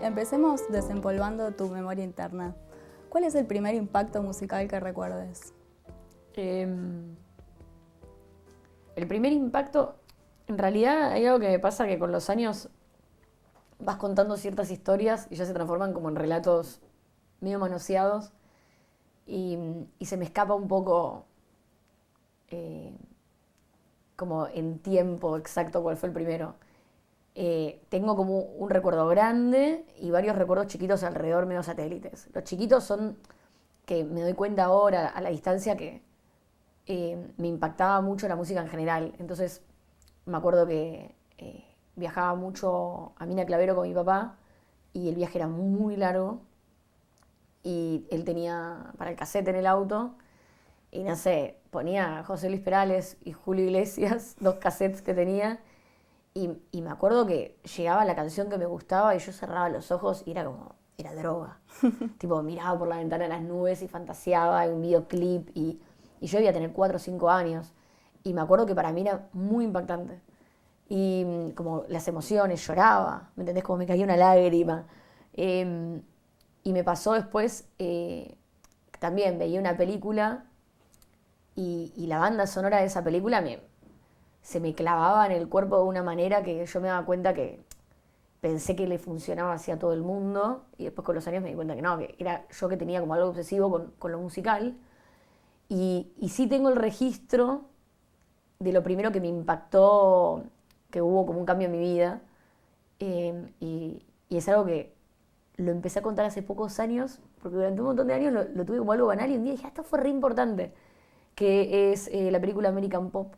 Empecemos desempolvando tu memoria interna. ¿Cuál es el primer impacto musical que recuerdes? El primer impacto, en realidad hay algo que me pasa que con los años vas contando ciertas historias y ya se transforman como en relatos medio manoseados y se me escapa un poco como en tiempo exacto cuál fue el primero. Tengo como un recuerdo grande y varios recuerdos chiquitos alrededor, medio satélites. Los chiquitos son que me doy cuenta ahora a la distancia que me impactaba mucho la música en general. Entonces me acuerdo que viajaba mucho a Mina Clavero con mi papá y el viaje era muy largo y él tenía para el cassette en el auto y no sé, ponía José Luis Perales y Julio Iglesias, 2 cassettes que tenía y me acuerdo que llegaba la canción que me gustaba y yo cerraba los ojos y era como, era droga. Tipo, miraba por la ventana de las nubes y fantaseaba en un videoclip y yo debía tener 4 o 5 años. Y me acuerdo que para mí era muy impactante. Y como las emociones, lloraba, ¿me entendés? Como me caía una lágrima. Y me pasó después, también veía una película y la banda sonora de esa película se me clavaba en el cuerpo de una manera que yo me daba cuenta que pensé que le funcionaba así a todo el mundo y después con los años me di cuenta que no, que era yo que tenía como algo obsesivo con lo musical. Y sí tengo el registro de lo primero que me impactó, que hubo como un cambio en mi vida. Y es algo que lo empecé a contar hace pocos años, porque durante un montón de años lo tuve como algo banal y un día dije, esto fue re importante, que es la película American Pop,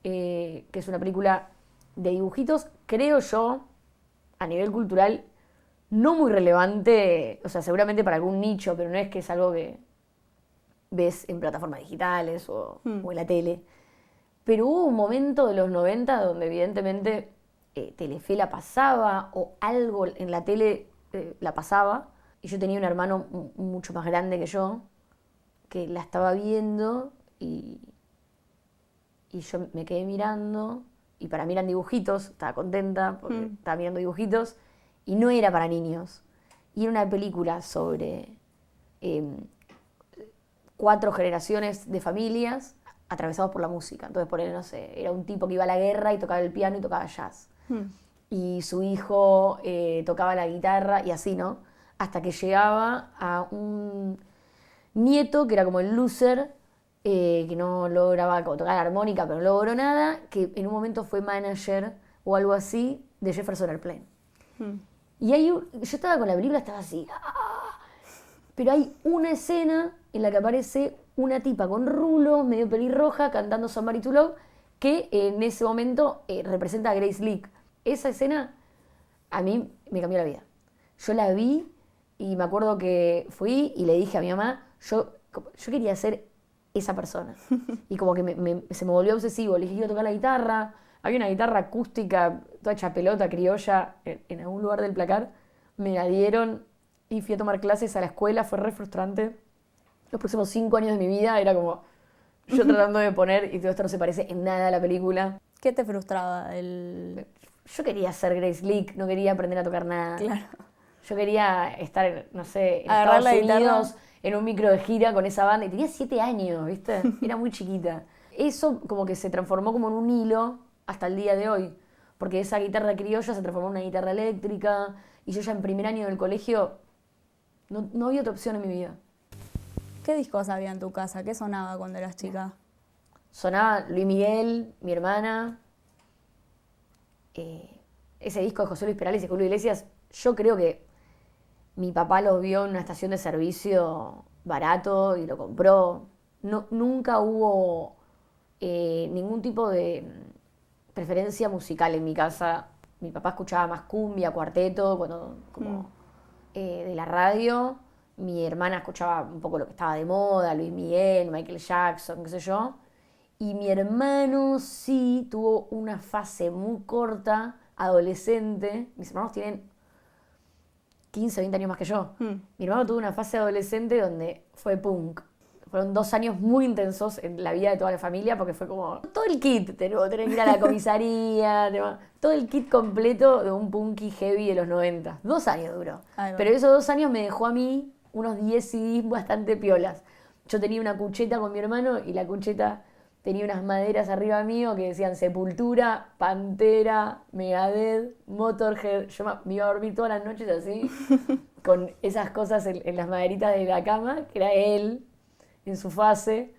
que es una película de dibujitos, creo yo, a nivel cultural, no muy relevante, o sea, seguramente para algún nicho, pero no es que es algo que ves en plataformas digitales o en la tele. Pero hubo un momento de los 90 donde evidentemente Telefe la pasaba o algo en la tele la pasaba. Y yo tenía un hermano mucho más grande que yo que la estaba viendo y yo me quedé mirando y para mí eran dibujitos, estaba contenta porque estaba mirando dibujitos y no era para niños. Y era una película sobre 4 generaciones de familias atravesados por la música. Entonces, por él, no sé, era un tipo que iba a la guerra y tocaba el piano y tocaba jazz. Y su hijo tocaba la guitarra y así, ¿no? Hasta que llegaba a un nieto que era como el loser, que no lograba tocar la armónica, pero no logró nada, que en un momento fue manager o algo así de Jefferson Airplane. Y ahí yo estaba con la película, estaba así, pero hay una escena en la que aparece una tipa con rulos, medio pelirroja, cantando Somebody to Love, que en ese momento representa a Grace Lee. Esa escena a mí me cambió la vida. Yo la vi y me acuerdo que fui y le dije a mi mamá, yo quería ser esa persona. Y como que se me volvió obsesivo. Le dije, quiero tocar la guitarra. Había una guitarra acústica, toda hecha pelota, criolla, en algún lugar del placar. Me la dieron y fui a tomar clases a la escuela. Fue re frustrante. Los próximos 5 años de mi vida era como yo tratando de poner, y todo esto no se parece en nada a la película. ¿Qué te frustraba? Yo quería ser Grace Lee, no quería aprender a tocar nada. Claro. Yo quería estar, no sé, en Agarrar Estados la Unidos, guitarra. en un micro de gira con esa banda. Y tenía 7 años, ¿viste? Era muy chiquita. Eso como que se transformó como en un hilo hasta el día de hoy. Porque esa guitarra criolla se transformó en una guitarra eléctrica. Y yo ya en primer año del colegio no había otra opción en mi vida. ¿Qué discos había en tu casa? ¿Qué sonaba cuando eras chica? Sonaba Luis Miguel, mi hermana. Ese disco de José Luis Perales y Julio Iglesias, yo creo que mi papá lo vio en una estación de servicio barato y lo compró. Nunca hubo ningún tipo de preferencia musical en mi casa. Mi papá escuchaba más cumbia, cuarteto, de la radio. Mi hermana escuchaba un poco lo que estaba de moda, Luis Miguel, Michael Jackson, qué sé yo. Y mi hermano sí tuvo una fase muy corta, adolescente. Mis hermanos tienen 15, 20 años más que yo. Mi hermano tuvo una fase adolescente donde fue punk, Fueron 2 años muy intensos en la vida de toda la familia porque fue como todo el kit, tener que ir a la comisaría, todo el kit completo de un punky heavy de los 90. 2 años duró. Pero esos 2 años me dejó a mí unos 10 CDs bastante piolas. Yo tenía una cucheta con mi hermano y la cucheta tenía unas maderas arriba mío que decían Sepultura, Pantera, Megadeth, Motorhead. Yo me iba a dormir todas las noches así, con esas cosas en las maderitas de la cama, que era él en su fase,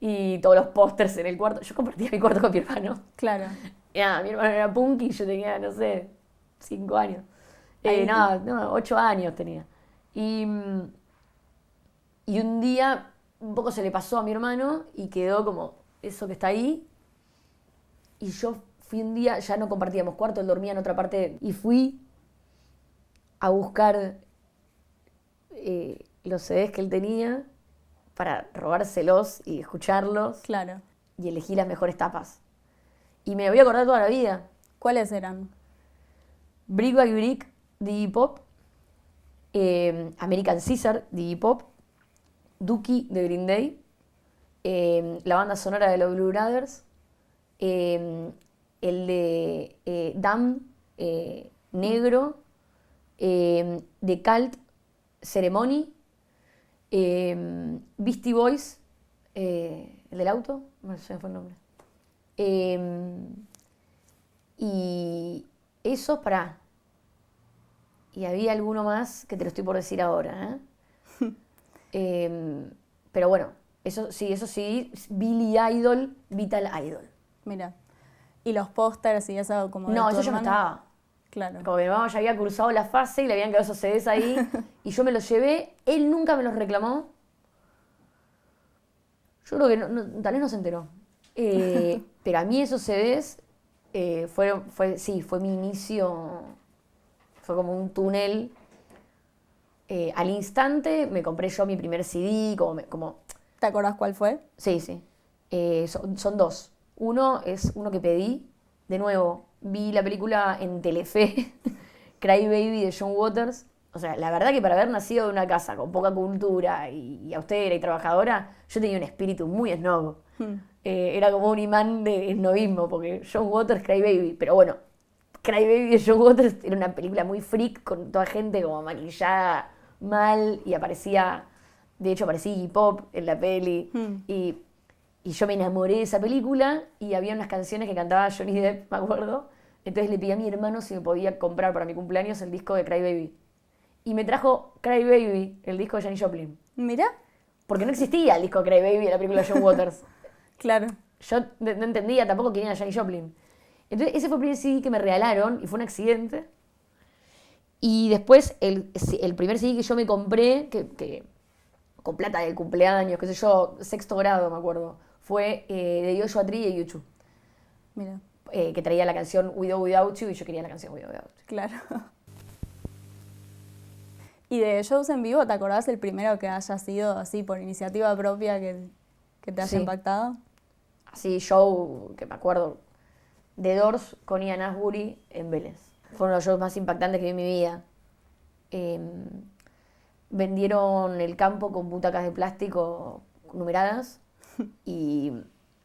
y todos los pósters en el cuarto. Yo compartía mi cuarto con mi hermano. Claro. Mi hermano era punky y yo tenía, no sé, 5 años. 8 años tenía. Y un día un poco se le pasó a mi hermano y quedó como eso que está ahí. Y yo fui un día, ya no compartíamos cuarto, él dormía en otra parte, y fui a buscar los CDs que él tenía para robárselos y escucharlos. Claro. Y elegí las mejores tapas. Y me voy a acordar toda la vida. ¿Cuáles eran? Brick by Brick, de Iggy Pop. American Caesar, de Iggy Pop. Dookie, de Green Day. La banda sonora de los Blue Brothers. El de Damn, Negro. De Cult, Ceremony. Beastie Boys, el del auto, no sé fue el nombre. Y esos, y había alguno más que te lo estoy por decir ahora, pero bueno, eso sí, Billy Idol, Vital Idol. Mira, ¿y los pósters y eso como No, de tu eso yo no hermano? estaba. Claro. Como mi mamá ya había cursado la fase y le habían quedado esos CDs ahí, y yo me los llevé, él nunca me los reclamó. Yo creo que tal vez no se enteró. Pero a mí esos CDs fue mi inicio, fue como un túnel. Al instante me compré yo mi primer CD, como ¿Te acordás cuál fue? sí. Son 2. Uno es uno que pedí, de nuevo, vi la película en Telefe, Cry Baby de John Waters. O sea, la verdad que para haber nacido de una casa con poca cultura y austera y trabajadora, yo tenía un espíritu muy snob. Era como un imán de snobismo, porque John Waters, Cry Baby. Pero bueno, Cry Baby de John Waters era una película muy freak, con toda gente como maquillada mal, y de hecho aparecía Iggy Pop en la peli. Y yo me enamoré de esa película, y había unas canciones que cantaba Johnny Depp, me acuerdo. Entonces le pedí a mi hermano si me podía comprar para mi cumpleaños el disco de Cry Baby. Y me trajo Cry Baby, el disco de Janis Joplin. Mira. Porque no existía el disco de Cry Baby de la película John Waters. Claro. Yo no entendía tampoco quién era Janis Joplin. Entonces ese fue el primer CD que me regalaron y fue un accidente. Y después el primer CD que yo me compré, que con plata del cumpleaños, qué sé yo, 6º grado me acuerdo, fue de Joshua Tree y de YouTube. Mira. Que traía la canción With or Without You, y yo quería la canción With or Without You. Claro. ¿Y de shows en vivo, te acordás el primero que haya sido así por iniciativa propia que te haya impactado? Así, show que me acuerdo, The Doors con Ian Astbury en Vélez. Fueron los shows más impactantes que vi en mi vida. Vendieron el campo con butacas de plástico numeradas y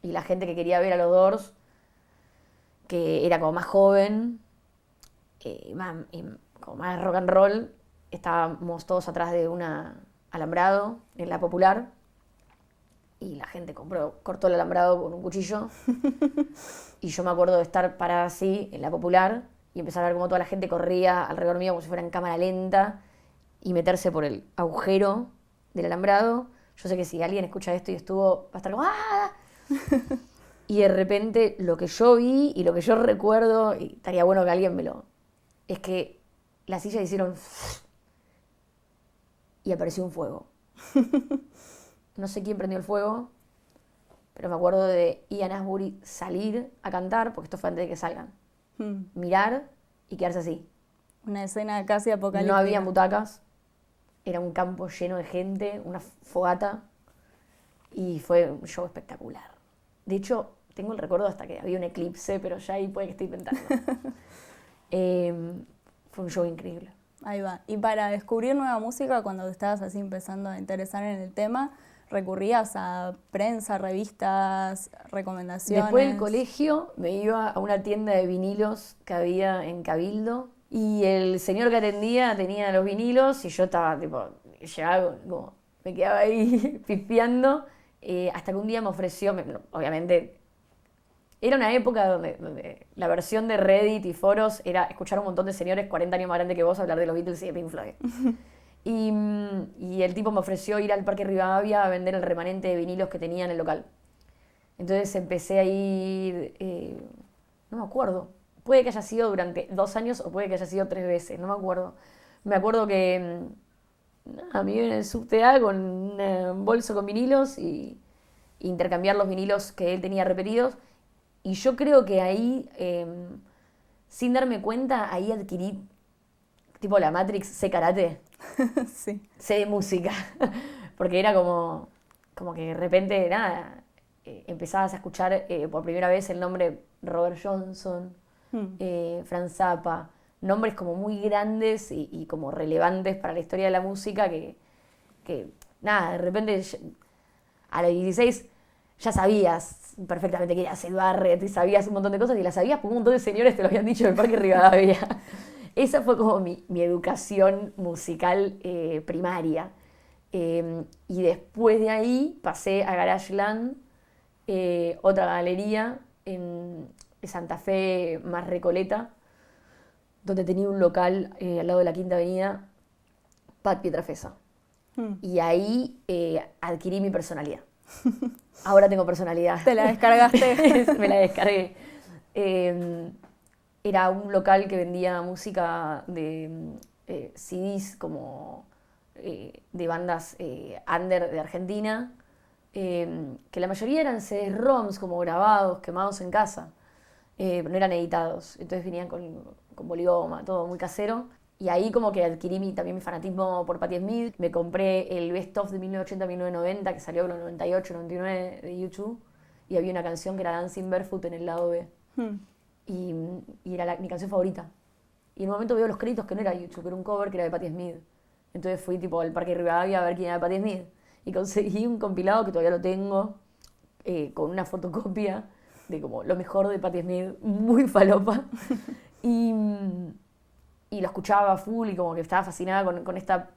la gente que quería ver a los Doors, que era como más joven, como más rock and roll, estábamos todos atrás de un alambrado en la Popular, y la gente cortó el alambrado con un cuchillo. Y yo me acuerdo de estar parada así en la Popular y empezar a ver cómo toda la gente corría alrededor mío como si fuera en cámara lenta y meterse por el agujero del alambrado. Yo sé que si alguien escucha esto y estuvo, va a estar como ¡ah! Y de repente lo que yo vi y lo que yo recuerdo, y estaría bueno que alguien es que las sillas hicieron y apareció un fuego. No sé quién prendió el fuego, pero me acuerdo de Ian Astbury salir a cantar, porque esto fue antes de que salgan. Mirar y quedarse así. Una escena casi apocalíptica. No había butacas, era un campo lleno de gente, una fogata, y fue un show espectacular. De hecho, tengo el recuerdo hasta que había un eclipse, pero ya ahí puede que esté inventando. Fue un show increíble. Ahí va. Y para descubrir nueva música, cuando te estabas así empezando a interesar en el tema, ¿recurrías a prensa, revistas, recomendaciones? Después del colegio me iba a una tienda de vinilos que había en Cabildo y el señor que atendía tenía los vinilos y yo estaba tipo, llegaba como, me quedaba ahí pispeando hasta que un día me ofreció, obviamente, era una época donde la versión de Reddit y foros era escuchar a un montón de señores 40 años más grandes que vos hablar de los Beatles y de Pink Floyd. Y el tipo me ofreció ir al Parque Rivadavia a vender el remanente de vinilos que tenía en el local. Entonces empecé a ir, no me acuerdo, puede que haya sido durante 2 años o puede que haya sido 3 veces, no me acuerdo. Me acuerdo que me iba en el subte A con un bolso con vinilos y intercambiar los vinilos que él tenía repetidos. Y yo creo que ahí, sin darme cuenta, ahí adquirí, tipo la Matrix, sé karate, Sí. sé de música. Porque era como que de repente, nada, empezabas a escuchar por primera vez el nombre Robert Johnson, Frank Zappa, nombres como muy grandes y como relevantes para la historia de la música que nada, de repente a los 16 ya sabías perfectamente que eras el Barret y sabías un montón de cosas y las sabías porque un montón de señores te lo habían dicho en el Parque Rivadavia. Esa fue como mi educación musical primaria. Y después de ahí pasé a Garageland, otra galería en Santa Fe más Recoleta, donde tenía un local al lado de la Quinta Avenida, Pat Pietrafesa. Y ahí adquirí mi personalidad. Ahora tengo personalidad. ¿Te la descargaste? Me la descargué. Era un local que vendía música de CDs como de bandas under de Argentina, que la mayoría eran CD-ROMs como grabados, quemados en casa, no eran editados, entonces venían con boligoma, todo muy casero. Y ahí como que adquirí también mi fanatismo por Patti Smith. Me compré el Best Of de 1980-1990, que salió en los 98-99 de YouTube, y había una canción que era Dancing Barefoot en el lado B. Y era mi canción favorita. Y en un momento veo los créditos que no era YouTube, que era un cover que era de Patti Smith. Entonces fui tipo al Parque Rivadavia a ver quién era Patti Smith. Y conseguí un compilado que todavía lo tengo, con una fotocopia de como lo mejor de Patti Smith, muy falopa. Y lo escuchaba full y como que estaba fascinada con esta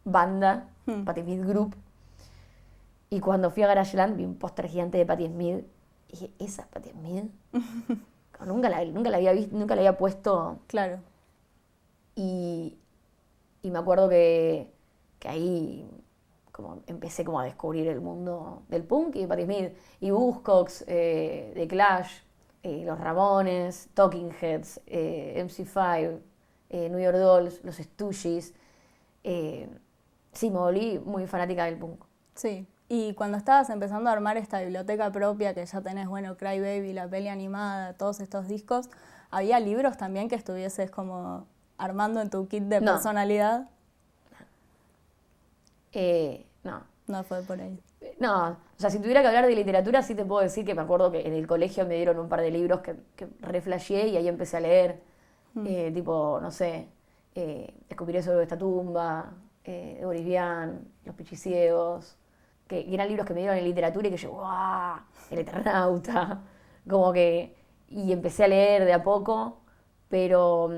banda, Patti Smith Group. Y cuando fui a Garageland vi un póster gigante de Patti Smith y dije, ¿esa es Patti Smith? Nunca la había visto, nunca la había puesto. Claro. Y me acuerdo que ahí como empecé como a descubrir el mundo del punk y de Patti Smith. Y Buzzcocks, The Clash, Los Ramones, Talking Heads, MC5, New York Dolls, Los Stooges. Sí, me volví muy fanática del punk. Sí. Y cuando estabas empezando a armar esta biblioteca propia, que ya tenés, bueno, Cry Baby, la peli animada, todos estos discos, ¿había libros también que estuvieses como armando en tu kit de personalidad? No. No fue por ahí. No, o sea, si tuviera que hablar de literatura, sí te puedo decir que me acuerdo que en el colegio me dieron un par de libros que reflasheé y ahí empecé a leer. Tipo, no sé, Escupiré sobre esta tumba, de Boris Vian, Los Pichiciegos, que eran libros que me dieron en literatura y que yo, ¡guau! El Eternauta, como que, y empecé a leer de a poco, pero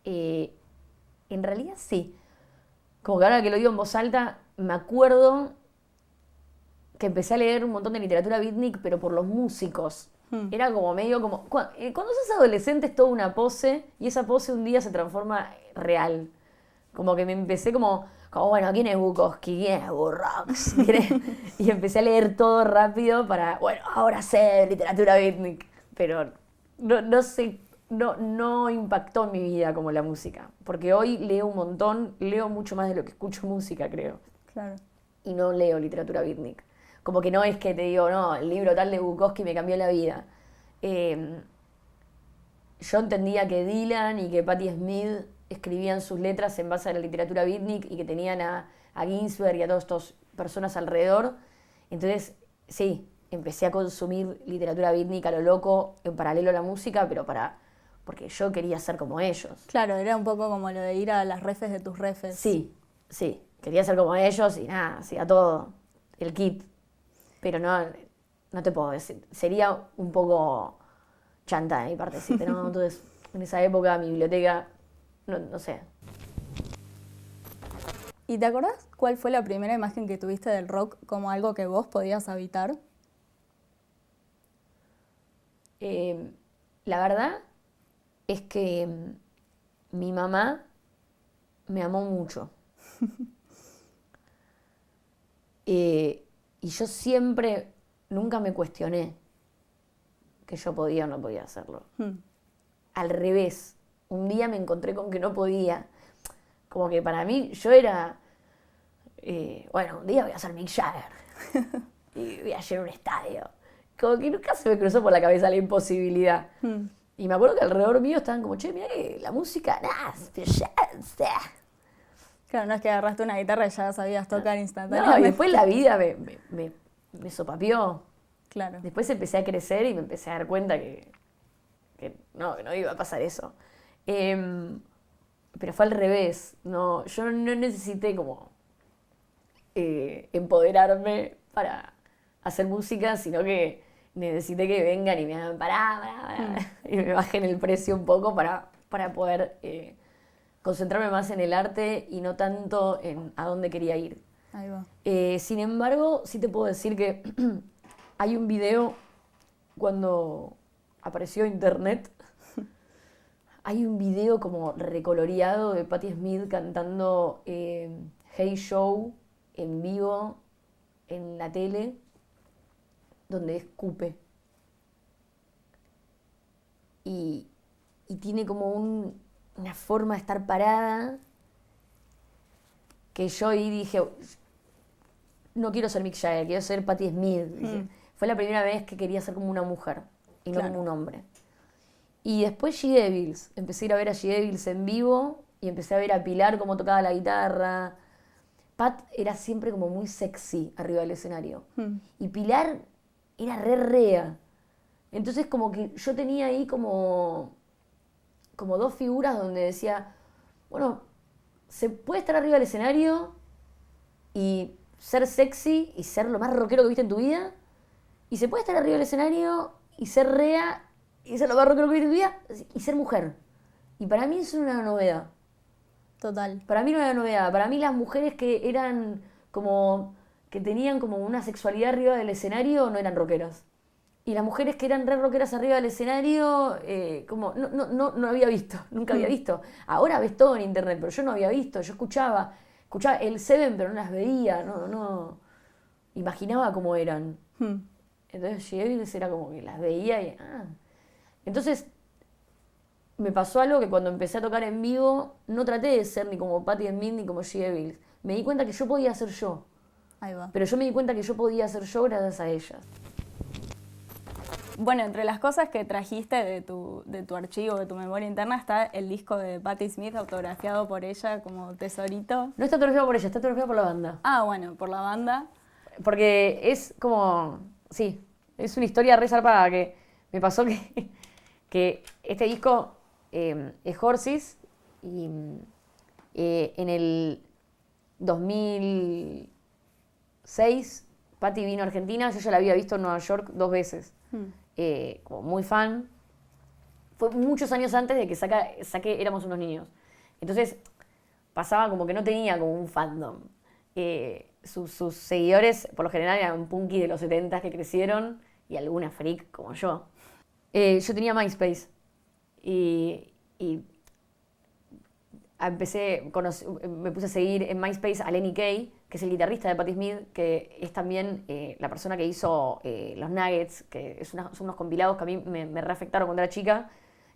en realidad sí, como que ahora que lo digo en voz alta, me acuerdo que empecé a leer un montón de literatura beatnik, pero por los músicos. Era como medio como... Cuando sos adolescente es toda una pose, y esa pose un día se transforma real. Como que me empecé como bueno, ¿quién es Bukowski? ¿Quién es Burroughs? Y empecé a leer todo rápido para, bueno, ahora sé literatura beatnik. Pero no sé, no impactó en mi vida como la música. Porque hoy leo un montón, leo mucho más de lo que escucho música, creo. Claro. Y no leo literatura beatnik. Como que no es que te digo, no, el libro tal de Bukowski me cambió la vida. Yo entendía que Dylan y que Patti Smith escribían sus letras en base a la literatura beatnik y que tenían a Ginsberg y a todas estas personas alrededor. Entonces, sí, empecé a consumir literatura beatnik a lo loco en paralelo a la música, pero porque yo quería ser como ellos. Claro, era un poco como lo de ir a las refes de tus refes. Sí, quería ser como ellos y nada, hacía todo, el kit. Pero no te puedo decir, sería un poco chanta de mi partecita, ¿no? Entonces, en esa época mi biblioteca, no sé. ¿Y te acordás cuál fue la primera imagen que tuviste del rock como algo que vos podías habitar? La verdad es que mi mamá me amó mucho. Y yo siempre, nunca me cuestioné que yo podía o no podía hacerlo. Al revés, un día me encontré con que no podía. Como que para mí, yo era, bueno, un día voy a ser Mick Jagger y voy a llenar un estadio. Como que nunca se me cruzó por la cabeza la imposibilidad. Y me acuerdo que alrededor mío estaban como, che, mirá que la música, nada, Claro, no es que agarraste una guitarra y ya sabías tocar no, instantáneamente. y después la vida me sopapeó. Claro. Después empecé a crecer y me empecé a dar cuenta que no iba a pasar eso. Pero fue al revés. No, yo no necesité como empoderarme para hacer música, sino que necesité que vengan y me hagan pará, y me bajen el precio un poco para poder concentrarme más en el arte y no tanto en a dónde quería ir. Ahí va. Sin embargo, sí te puedo decir que hay un video cuando apareció internet. Hay un video como recoloreado de Patti Smith cantando Hey Show en vivo en la tele, donde escupe. Y tiene como una forma de estar parada que yo ahí dije, no quiero ser Mick Jagger, quiero ser Patti Smith. Fue la primera vez que quería ser como una mujer y no como un hombre. Y después She Devils, empecé a ir a ver a She Devils en vivo y empecé a ver a Pilar cómo tocaba la guitarra. Pat era siempre como muy sexy arriba del escenario. Y Pilar era rea. Entonces como que yo tenía ahí como dos figuras donde decía, bueno, se puede estar arriba del escenario y ser sexy y ser lo más rockero que viste en tu vida, y se puede estar arriba del escenario y ser rea y ser lo más rockero que viste en tu vida y ser mujer. Y para mí eso era una novedad. Total. Para mí no era novedad. Para mí las mujeres que eran como, que tenían como una sexualidad arriba del escenario no eran rockeras. Y las mujeres que eran re rockeras arriba del escenario, como no había visto, nunca había visto. Ahora ves todo en internet, pero yo no había visto. Yo escuchaba el Seven, pero no las veía, no imaginaba cómo eran. Entonces She Devils era como que las veía y... Entonces me pasó algo que cuando empecé a tocar en vivo, no traté de ser ni como Patti Smith ni como She Devils. Me di cuenta que yo podía ser yo. Ahí va. Pero yo me di cuenta que yo podía ser yo gracias a ellas. Bueno, entre las cosas que trajiste de tu archivo, de tu memoria interna, está el disco de Patti Smith autografiado por ella como tesorito. No está autografiado por ella, está autografiado por la banda. Ah, bueno, por la banda. Porque es como... Sí, es una historia re zarpada que me pasó que este disco es Horses y en el 2006 Patti vino a Argentina, yo ya la había visto en Nueva York 2 veces. Como muy fan. Fue muchos años antes de que saqué Éramos unos niños. Entonces pasaba como que no tenía como un fandom. Sus seguidores por lo general eran punky de los 70 que crecieron y alguna freak como yo. Yo tenía MySpace y me puse a seguir en MySpace a Lenny Kaye, que es el guitarrista de Patti Smith, que es también la persona que hizo Los Nuggets, que son unos compilados que a mí me reafectaron cuando era chica,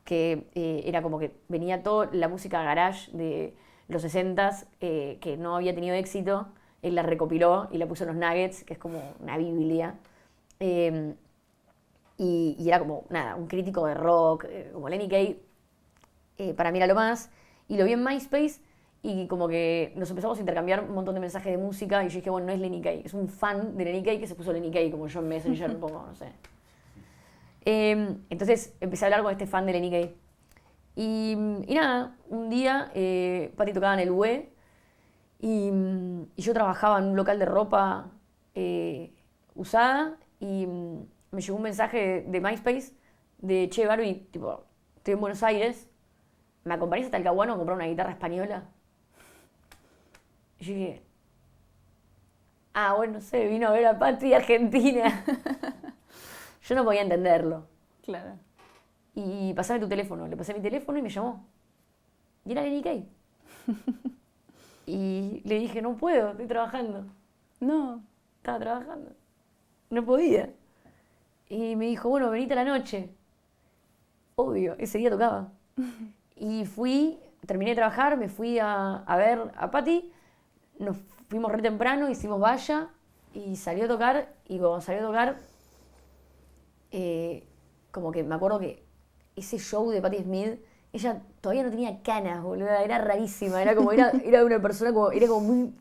que era como que venía toda la música garage de los 60s que no había tenido éxito, él la recopiló y la puso en Los Nuggets, que es como una biblia. Y era como, nada, un crítico de rock, como Lenny Kaye, para mí era lo más. Y lo vi en MySpace y como que nos empezamos a intercambiar un montón de mensajes de música y yo dije, bueno, no es Lenny Kaye, es un fan de Lenny Kaye que se puso Lenny Kaye, como yo en Messenger, un poco, no sé. Entonces empecé a hablar con este fan de Lenny Kaye. Y nada, un día Patti tocaba en el UE Y yo trabajaba en un local de ropa usada y me llegó un mensaje de MySpace de che, Barbie, tipo, estoy en Buenos Aires, ¿me acompañás a Talcahuano a comprar una guitarra española? Y yo dije, bueno, no sé, vino a ver a Patri Argentina. Yo no podía entenderlo. Claro. Y pasame tu teléfono. Le pasé mi teléfono y me llamó. Y era Lenny Kay. Y le dije, no puedo, estoy trabajando. No. Estaba trabajando. No podía. Y me dijo, bueno, venite a la noche. Obvio, ese día tocaba. Y terminé de trabajar, me fui a ver a Patti. Nos fuimos re temprano, hicimos valla y salió a tocar. Y cuando salió a tocar, como que me acuerdo que ese show de Patti Smith, ella todavía no tenía canas, boludo, era rarísima, era una persona como, era como muy,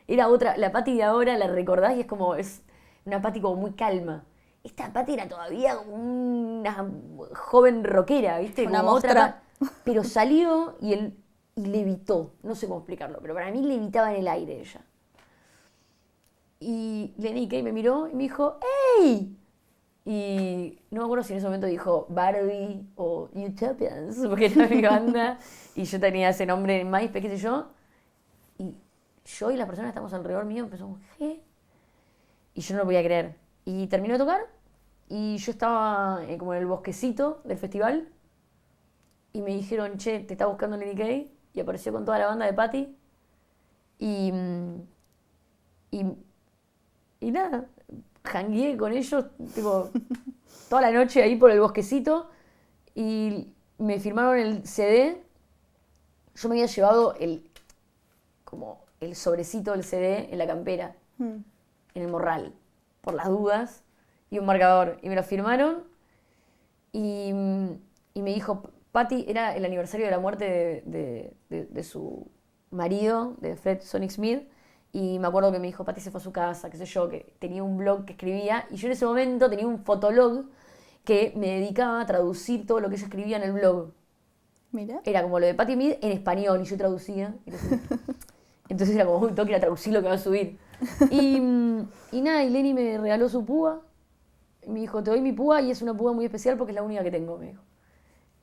era otra, la Patti de ahora la recordás y es una Patti como muy calma. Esta Patti era todavía como una joven rockera, ¿viste? Una como mostra. Pero salió y levitó, no sé cómo explicarlo, pero para mí levitaba en el aire ella. Y Lenny Kay me miró y me dijo, ¡Ey! Y no me acuerdo si en ese momento dijo Barbie o Utopians, porque era mi banda, y yo tenía ese nombre en MySpace, qué sé yo. Y yo y las personas que estamos alrededor mío empezamos, ¿qué? Y yo no lo podía creer. Y terminó de tocar, y yo estaba como en el bosquecito del festival, y me dijeron, che, te está buscando Lenny Kay, y apareció con toda la banda de Patti. Y nada, jangueé con ellos, tipo, toda la noche ahí por el bosquecito y me firmaron el CD. Yo me había llevado el sobrecito del CD en la campera, en el morral, por las dudas, y un marcador. Y me lo firmaron y me dijo, Patti, era el aniversario de la muerte de su marido, de Fred Sonic Smith. Y me acuerdo que me dijo, Patti se fue a su casa, qué sé yo, que tenía un blog que escribía. Y yo en ese momento tenía un fotolog que me dedicaba a traducir todo lo que ella escribía en el blog. Mira. Era como lo de Patti Smith en español y yo traducía. Entonces era como, uy, tengo que ir a traducir lo que va a subir. Y nada, y Lenny me regaló su púa. Y me dijo, te doy mi púa y es una púa muy especial porque es la única que tengo, me dijo.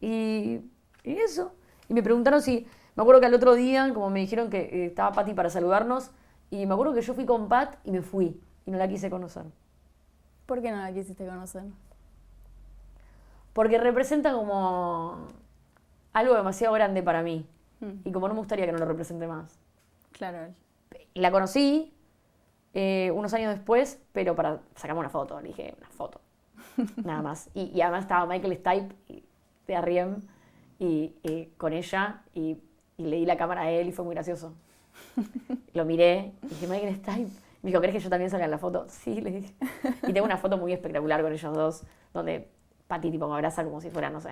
Y eso. Y me preguntaron si... Me acuerdo que al otro día, como me dijeron que estaba Patti para saludarnos, y me acuerdo que yo fui con Pat y me fui. Y no la quise conocer. ¿Por qué no la quisiste conocer? Porque representa como algo demasiado grande para mí. Y como no me gustaría que no lo represente más. Claro. La conocí unos años después, pero para sacarme una foto. Le dije, una foto. Nada más. Y además estaba Michael Stipe de R.E.M. y con ella y le di la cámara a él y fue muy gracioso. Lo miré y dije, Michael Stipe. Me dijo, ¿crees que yo también salga en la foto? Sí, le dije. Y tengo una foto muy espectacular con ellos dos, donde Patti tipo me abraza como si fuera, no sé,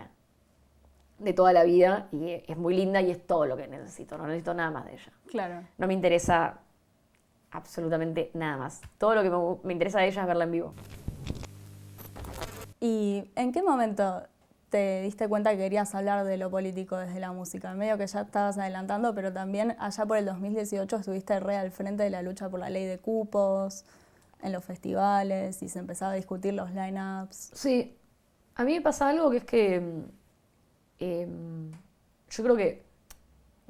de toda la vida. Y es muy linda y es todo lo que necesito. No necesito nada más de ella. Claro. No me interesa absolutamente nada más. Todo lo que me interesa de ella es verla en vivo. ¿Y en qué momento te diste cuenta que querías hablar de lo político desde la música? Medio que ya estabas adelantando, pero también allá por el 2018 estuviste re al frente de la lucha por la ley de cupos, en los festivales, y se empezaba a discutir los line-ups. Sí, a mí me pasa algo que es que yo creo que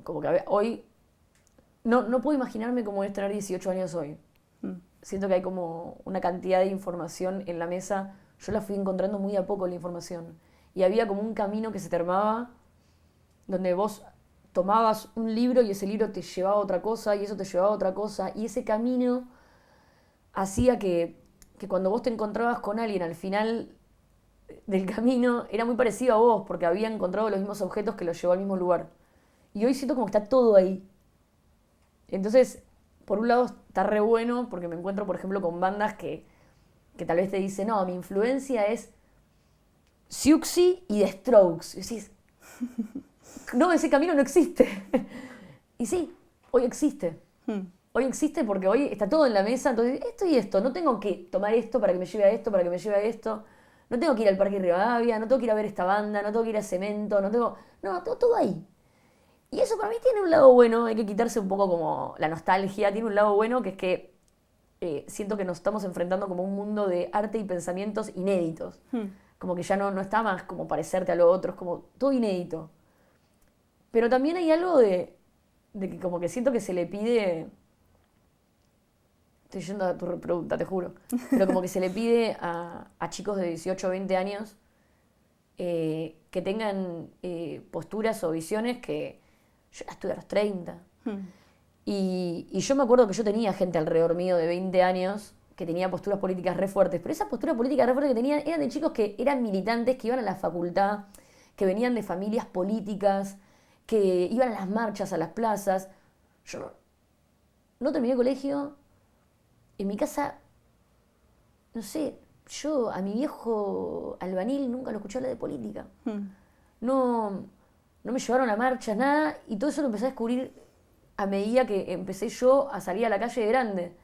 como que hoy no puedo imaginarme cómo es tener 18 años hoy. Siento que hay como una cantidad de información en la mesa. Yo la fui encontrando muy a poco la información. Y había como un camino que se termaba donde vos tomabas un libro y ese libro te llevaba a otra cosa y eso te llevaba a otra cosa. Y ese camino hacía que cuando vos te encontrabas con alguien al final del camino era muy parecido a vos porque había encontrado los mismos objetos que los llevó al mismo lugar. Y hoy siento como que está todo ahí. Entonces, por un lado está re bueno porque me encuentro, por ejemplo, con bandas que tal vez te dicen, no, mi influencia es Siouxsie y The Strokes. Y decís, no, ese camino no existe. Y sí, hoy existe. Hoy existe porque hoy está todo en la mesa, entonces esto y esto. No tengo que tomar esto para que me lleve a esto, para que me lleve a esto. No tengo que ir al Parque Rivadavia, no tengo que ir a ver esta banda, no tengo que ir a Cemento, no, tengo todo ahí. Y eso para mí tiene un lado bueno, hay que quitarse un poco como la nostalgia, tiene un lado bueno que es que siento que nos estamos enfrentando como un mundo de arte y pensamientos inéditos. Como que ya no está más como parecerte a lo otro, es como todo inédito. Pero también hay algo de que como que siento que se le pide... Estoy yendo a tu pregunta, te juro. Pero como que se le pide a chicos de 18 o 20 años que tengan posturas o visiones que yo las tuve a los 30. Y yo me acuerdo que yo tenía gente alrededor mío de 20 años que tenía posturas políticas re fuertes, pero esas posturas políticas re fuertes que tenían eran de chicos que eran militantes, que iban a la facultad, que venían de familias políticas, que iban a las marchas, a las plazas. Yo no terminé el colegio. En mi casa, no sé, yo a mi viejo albanil nunca lo escuché hablar de política. No me llevaron a marchas, nada, y todo eso lo empecé a descubrir a medida que empecé yo a salir a la calle de grande.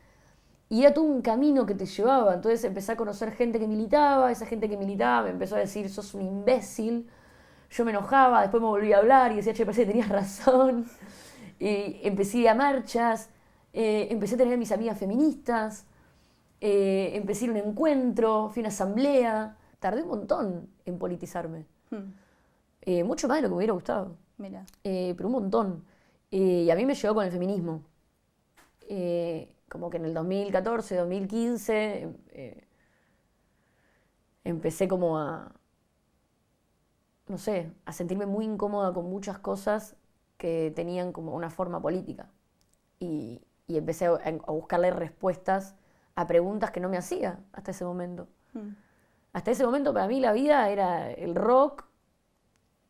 Y era todo un camino que te llevaba, entonces empecé a conocer gente que militaba, esa gente que militaba me empezó a decir, sos un imbécil. Yo me enojaba, después me volví a hablar y decía, che, parece que tenías razón. Y empecé a ir a marchas, empecé a tener mis amigas feministas, empecé a ir a un encuentro, fui a una asamblea. Tardé un montón en politizarme. Mucho más de lo que me hubiera gustado. Mira. Pero un montón. Y a mí me llegó con el feminismo. Como que en el 2014, 2015, empecé como no sé, a sentirme muy incómoda con muchas cosas que tenían como una forma política. Y empecé a buscarle respuestas a preguntas que no me hacía hasta ese momento. Hasta ese momento para mí la vida era el rock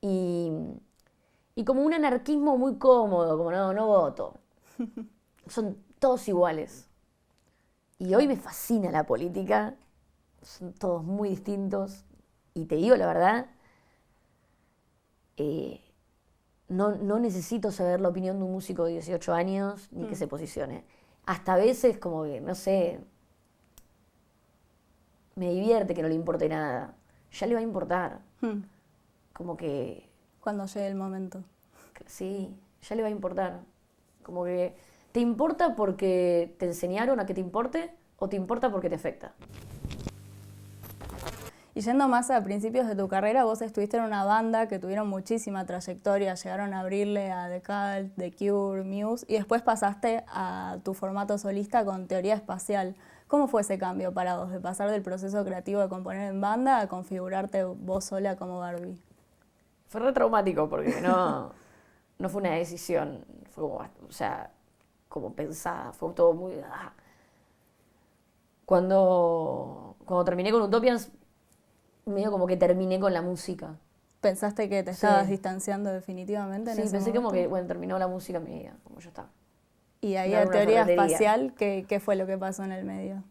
y como un anarquismo muy cómodo, como no voto. Son todos iguales. Y hoy me fascina la política, son todos muy distintos. Y te digo la verdad, no necesito saber la opinión de un músico de 18 años ni que se posicione. Hasta a veces como que, no sé, me divierte que no le importe nada. Ya le va a importar. Como que... Cuando llegue el momento. Sí, ya le va a importar. Como que te importa porque te enseñaron a que te importe o te importa porque te afecta. Y yendo más a principios de tu carrera, vos estuviste en una banda que tuvieron muchísima trayectoria, llegaron a abrirle a The Cult, The Cure, Muse, y después pasaste a tu formato solista con Teoría Espacial. ¿Cómo fue ese cambio para vos, de pasar del proceso creativo de componer en banda a configurarte vos sola como Barbie? Fue re traumático porque no fue una decisión, fue como, o sea, como pensada, fue todo muy... Cuando terminé con Utopians, medio como que terminé con la música. ¿Pensaste que te estabas distanciando definitivamente en ese pensé momento? como que, bueno, terminó la música en mi vida, como ya está. Y ahí a Teoría Espacial, ¿qué fue lo que pasó en el medio?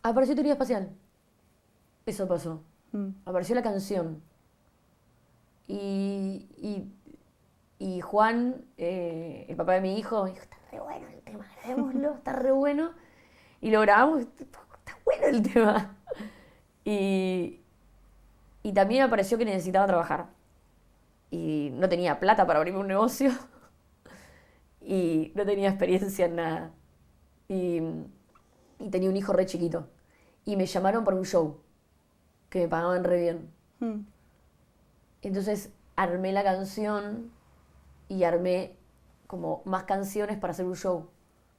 Apareció Teoría Espacial. Eso pasó. Apareció la canción. Y Juan, el papá de mi hijo, me dijo, está re bueno el tema, grabémoslo, está re bueno. Y lo grabamos, está bueno el tema. Y también me pareció que necesitaba trabajar. Y no tenía plata para abrirme un negocio. Y no tenía experiencia en nada. Y tenía un hijo re chiquito. Y me llamaron para un show, que me pagaban re bien. Entonces armé la canción y armé como más canciones para hacer un show.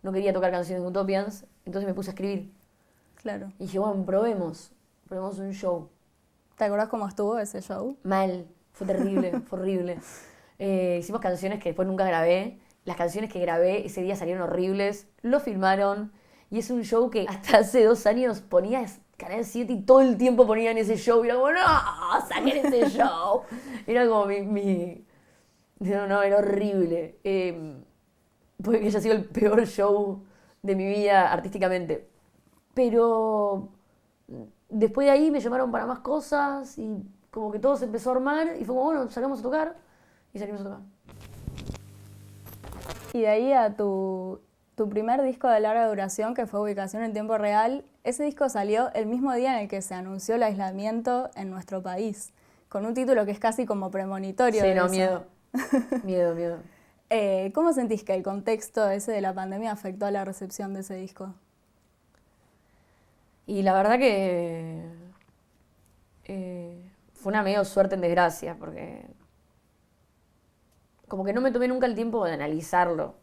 No quería tocar canciones de Utopians, entonces me puse a escribir. Claro. Y dije, bueno, probemos un show. ¿Te acuerdas cómo estuvo ese show? Mal, fue terrible, fue horrible. Hicimos canciones que después nunca grabé. Las canciones que grabé ese día salieron horribles. Lo filmaron. Y es un show que hasta hace 2 años ponía Canal 7 y todo el tiempo ponían ese show. Y era como, no, saquen ese show. Era como No, era horrible. Puede que haya sido el peor show de mi vida artísticamente. Pero después de ahí me llamaron para más cosas y como que todo se empezó a armar y fue como, bueno, salgamos a tocar y salimos a tocar. Y de ahí a tu primer disco de larga duración, que fue Ubicación en Tiempo Real, ese disco salió el mismo día en el que se anunció el aislamiento en nuestro país, con un título que es casi como premonitorio. Sí, de no, eso. miedo. Miedo. ¿Cómo sentís que el contexto ese de la pandemia afectó a la recepción de ese disco? Y la verdad que fue una medio suerte en desgracia, porque como que no me tomé nunca el tiempo de analizarlo,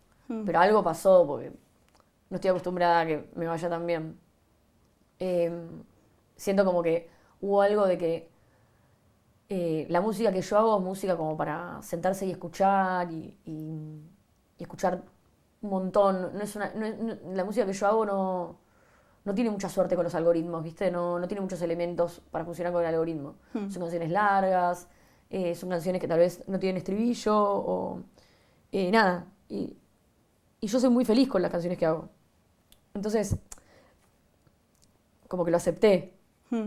pero algo pasó, porque no estoy acostumbrada a que me vaya tan bien. Siento como que hubo algo de que la música que yo hago es música como para sentarse y escuchar y escuchar un montón. La música que yo hago no tiene mucha suerte con los algoritmos, ¿viste? No tiene muchos elementos para funcionar con el algoritmo. Son canciones largas, son canciones que tal vez no tienen estribillo o nada. Y yo soy muy feliz con las canciones que hago. Entonces, como que lo acepté.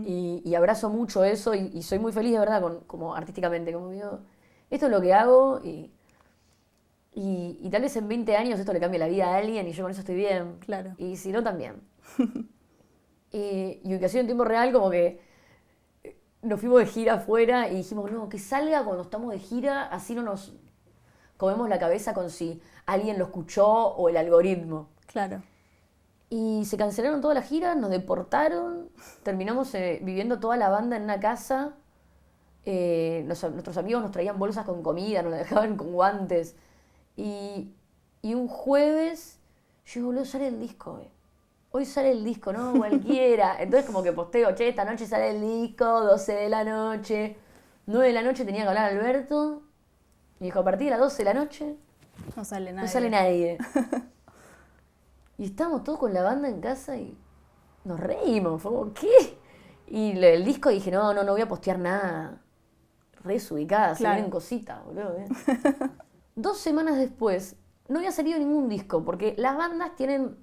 Y abrazo mucho eso y soy muy feliz de verdad como artísticamente. Como digo, esto es lo que hago y tal vez en 20 años esto le cambie la vida a alguien y yo con eso estoy bien. Claro. Y si no, también. Y Ubicación en Tiempo Real, como que nos fuimos de gira afuera y dijimos, no, que salga cuando estamos de gira, así no nos comemos la cabeza con si alguien lo escuchó o el algoritmo. Claro. Y se cancelaron todas las giras, nos deportaron, terminamos viviendo toda la banda en una casa. Nuestros amigos nos traían bolsas con comida, nos la dejaban con guantes. Y un jueves, yo digo, boludo, sale el disco, Hoy sale el disco, ¿no? Cualquiera. Entonces como que posteo, che, esta noche sale el disco, 12 de la noche. 9 de la noche tenía que hablar Alberto. Y dijo, a partir de las 12 de la noche no sale nadie. No sale nadie. Y estábamos todos con la banda en casa y nos reímos. Fue como, ¿qué? Y el disco dije, no voy a postear nada. Re desubicada, se vienen cositas, boludo. 2 semanas después, no había salido ningún disco, porque las bandas tienen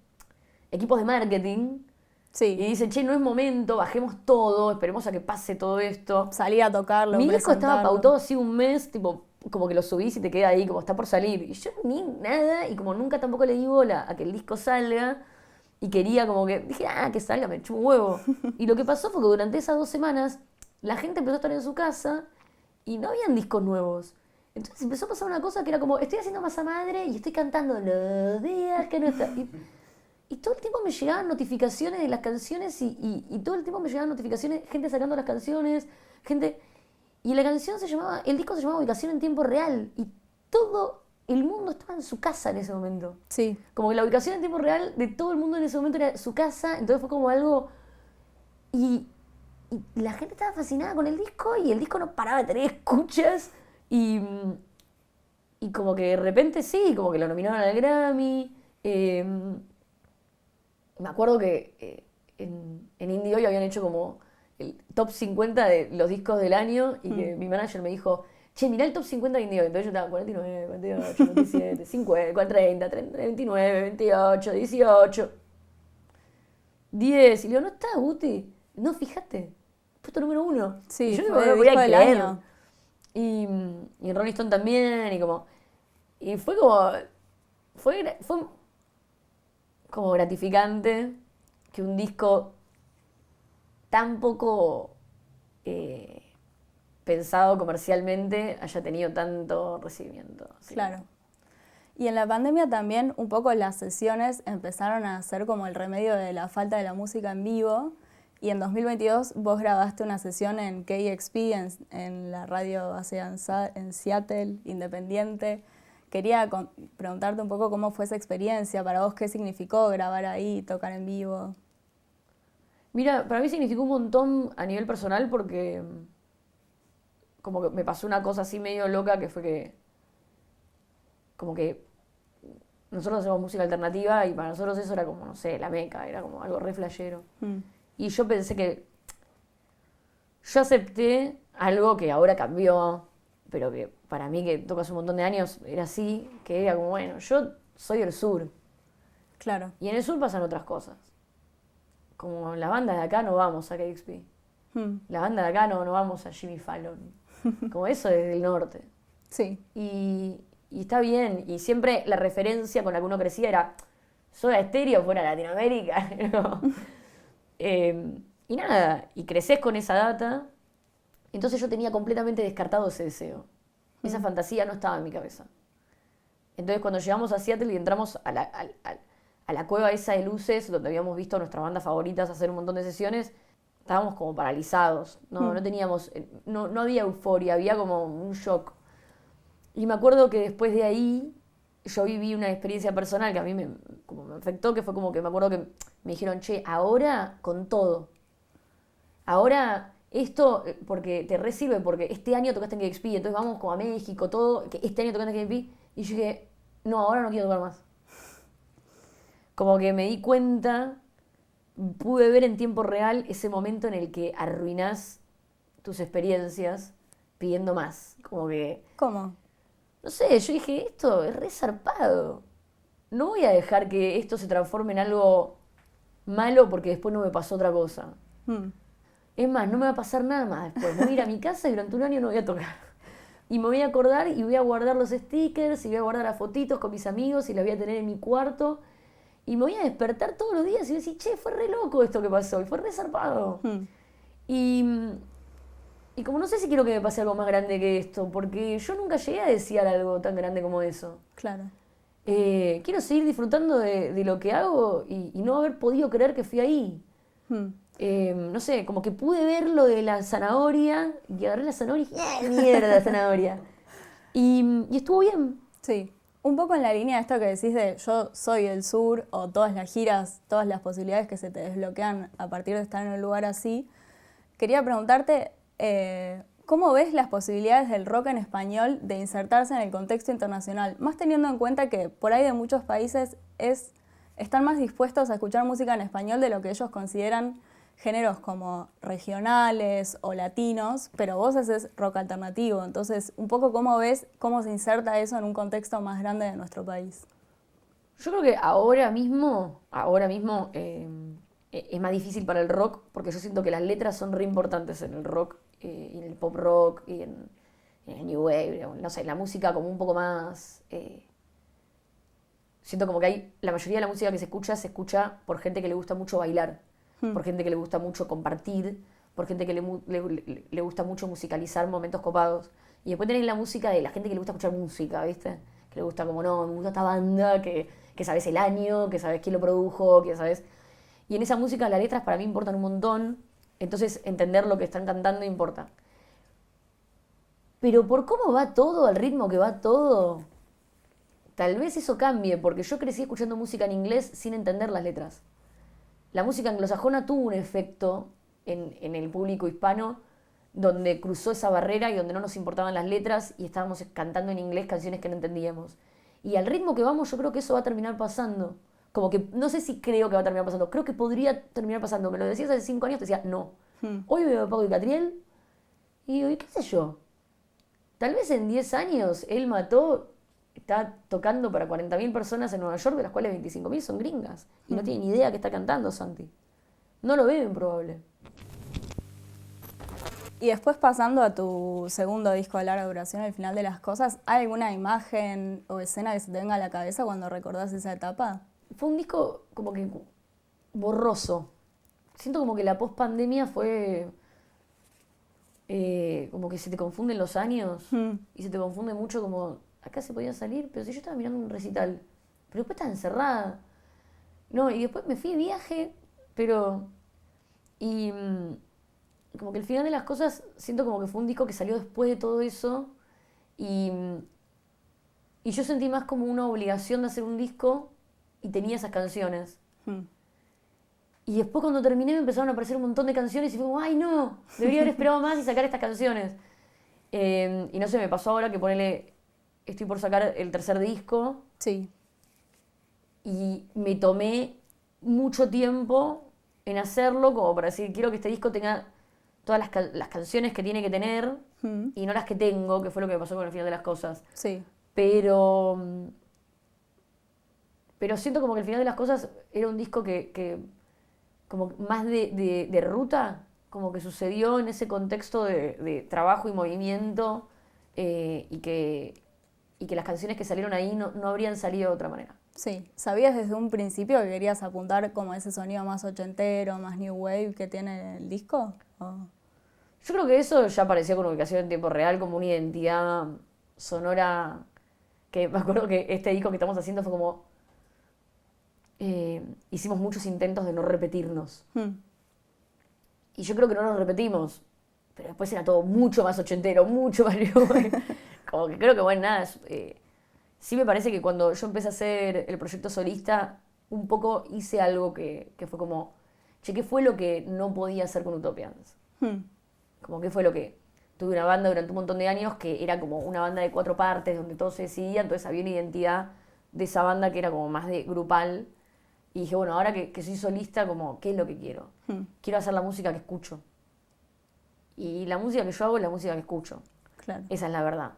equipos de marketing. Sí. Y dicen, che, no es momento, bajemos todo, esperemos a que pase todo esto. Salir a tocarlo, Mi disco estaba pautado así un mes, tipo, como que lo subís y te queda ahí, como está por salir. Y yo ni nada, y como nunca tampoco le di bola a que el disco salga, y quería como que, dije, que salga, me chupo un huevo. Y lo que pasó fue que durante esas 2 semanas, la gente empezó a estar en su casa, y no habían discos nuevos. Entonces empezó a pasar una cosa que era como, estoy haciendo masa madre, y estoy cantando los días que no está. Y todo el tiempo me llegaban notificaciones de las canciones, y todo el tiempo me llegaban notificaciones, gente sacando las canciones, gente... Y el disco se llamaba Ubicación en Tiempo Real. Y todo el mundo estaba en su casa en ese momento. Sí. Como que la ubicación en tiempo real de todo el mundo en ese momento era su casa. Entonces fue como algo... Y la gente estaba fascinada con el disco y el disco no paraba de tener escuchas. Y como que de repente sí, como que lo nominaron al Grammy. Me acuerdo que en Indie Hoy habían hecho como... el top 50 de los discos del año y que mi manager me dijo, che, mirá el top 50 de Indie Hoy. Entonces yo estaba 49, 48, 47, 50, 30, 29, 28, 18, 10. Y le digo, ¿no está, Guti? No, fíjate, puesto número 1. Sí, y yo fue no voy a del creer. año. Y en Rolling Stone también, y fue como gratificante que un disco tan poco pensado comercialmente haya tenido tanto recibimiento. ¿Sí? Claro. Y en la pandemia también un poco las sesiones empezaron a ser como el remedio de la falta de la música en vivo. Y en 2022 vos grabaste una sesión en KXP, en la radio basada en Seattle, independiente. Quería preguntarte un poco cómo fue esa experiencia, para vos qué significó grabar ahí, tocar en vivo. Mira, para mí significó un montón a nivel personal porque como que me pasó una cosa así medio loca que fue que como que nosotros hacemos música alternativa y para nosotros eso era como, no sé, la meca, era como algo re flashero. Y yo pensé que yo acepté algo que ahora cambió, pero que para mí que toco hace un montón de años era así, que era como, bueno, yo soy del sur. Claro. Y en el sur pasan otras cosas. Como la banda de acá no vamos a KXP. La banda de acá no vamos a Jimmy Fallon. Como eso es del norte. Sí. Y está bien. Y siempre la referencia con la que uno crecía era Soda Stereo fuera de Latinoamérica. ¿No? Y nada, y creces con esa data. Entonces yo tenía completamente descartado ese deseo. Esa fantasía no estaba en mi cabeza. Entonces cuando llegamos a Seattle y entramos a la cueva esa de luces, donde habíamos visto a nuestras bandas favoritas hacer un montón de sesiones, estábamos como paralizados, no teníamos, no había euforia, había como un shock. Y me acuerdo que después de ahí yo viví una experiencia personal que a mí como me afectó, que fue como que me acuerdo que me dijeron, che, ahora con todo. Ahora esto, porque te resirve, porque este año tocaste en KXP, entonces vamos como a México, todo, que este año tocaste en KXP. Y yo dije, no, ahora no quiero tocar más. Como que me di cuenta, pude ver en tiempo real ese momento en el que arruinás tus experiencias pidiendo más. Como que... ¿Cómo? No sé, yo dije, esto es re zarpado. No voy a dejar que esto se transforme en algo malo porque después no me pasó otra cosa. Es más, no me va a pasar nada más después. Me voy a ir a mi casa y durante un año no voy a tocar. Y me voy a acordar y voy a guardar los stickers y voy a guardar las fotitos con mis amigos y las voy a tener en mi cuarto. Y me voy a despertar todos los días y voy a decir, che, fue re loco esto que pasó y fue re zarpado. Y como no sé si quiero que me pase algo más grande que esto, porque yo nunca llegué a desear algo tan grande como eso. Claro. Quiero seguir disfrutando de lo que hago y no haber podido creer que fui ahí. No sé, como que pude ver lo de la zanahoria y agarré la zanahoria y dije, mierda la zanahoria! Y estuvo bien. Sí. Un poco en la línea de esto que decís de yo soy del sur o todas las giras, todas las posibilidades que se te desbloquean a partir de estar en un lugar así, quería preguntarte, ¿cómo ves las posibilidades del rock en español de insertarse en el contexto internacional? Más teniendo en cuenta que por ahí de muchos países están más dispuestos a escuchar música en español de lo que ellos consideran géneros como regionales o latinos, pero vos haces rock alternativo. Entonces, un poco cómo ves cómo se inserta eso en un contexto más grande de nuestro país. Yo creo que ahora mismo es más difícil para el rock porque yo siento que las letras son re importantes en el rock, y en el pop rock y en el new wave, no sé, la música como un poco más... siento como que la mayoría de la música que se escucha por gente que le gusta mucho bailar, por gente que le gusta mucho compartir, por gente que le gusta mucho musicalizar momentos copados. Y después tenés la música de la gente que le gusta escuchar música, ¿viste? Que le gusta como, no, me gusta esta banda, que sabes el año, que sabes quién lo produjo, que sabes... Y en esa música las letras para mí importan un montón, entonces entender lo que están cantando importa. Pero por cómo va todo, al ritmo que va todo, tal vez eso cambie, porque yo crecí escuchando música en inglés sin entender las letras. La música anglosajona tuvo un efecto en el público hispano donde cruzó esa barrera y donde no nos importaban las letras y estábamos cantando en inglés canciones que no entendíamos. Y al ritmo que vamos yo creo que eso va a terminar pasando. Como que, no sé si creo que va a terminar pasando, creo que podría terminar pasando. Me lo decías hace 5 años, te decía, no. Hoy veo a Paco y Catriel y digo, ¿y qué sé yo? Tal vez en 10 años él está tocando para 40.000 personas en Nueva York, de las cuales 25.000 son gringas. Y no tienen ni idea que está cantando Santi. No lo veo improbable. Y después pasando a tu segundo disco de larga duración, El final de las cosas, ¿hay alguna imagen o escena que se te venga a la cabeza cuando recordás esa etapa? Fue un disco como que borroso. Siento como que la post-pandemia fue... como que se te confunden los años y se te confunde mucho como... Acá se podía salir, pero si yo estaba mirando un recital. Pero después estaba encerrada. No, y después me fui de viaje, pero... Y como que el final de las cosas, siento como que fue un disco que salió después de todo eso. Y yo sentí más como una obligación de hacer un disco y tenía esas canciones. Y después cuando terminé me empezaron a aparecer un montón de canciones y fue como, ¡ay no! Debería haber esperado más y sacar estas canciones. Y no sé, me pasó ahora que estoy por sacar el tercer disco. Sí. Y me tomé mucho tiempo en hacerlo, como para decir, quiero que este disco tenga todas las canciones que tiene que tener y no las que tengo, que fue lo que me pasó con el final de las cosas. Sí. Pero siento como que el final de las cosas era un disco que como más de ruta, como que sucedió en ese contexto de trabajo y movimiento, y que las canciones que salieron ahí no habrían salido de otra manera. Sí. ¿Sabías desde un principio que querías apuntar como ese sonido más ochentero, más new wave que tiene el disco? ¿O? Yo creo que eso ya apareció con Ubicación en Tiempo Real como una identidad sonora que me acuerdo que este disco que estamos haciendo fue como... hicimos muchos intentos de no repetirnos. Y yo creo que no nos repetimos, pero después era todo mucho más ochentero, mucho más... como que creo que, bueno, nada, sí me parece que cuando yo empecé a hacer el proyecto solista, un poco hice algo que fue como, che, ¿qué fue lo que no podía hacer con Utopians? Como que fue lo que... Tuve una banda durante un montón de años que era como una banda de 4 partes, donde todo se decidía, entonces había una identidad de esa banda que era como más de grupal. Y dije, bueno, ahora que soy solista, como, ¿qué es lo que quiero? Quiero hacer la música que escucho. Y la música que yo hago es la música que escucho. Claro. Esa es la verdad.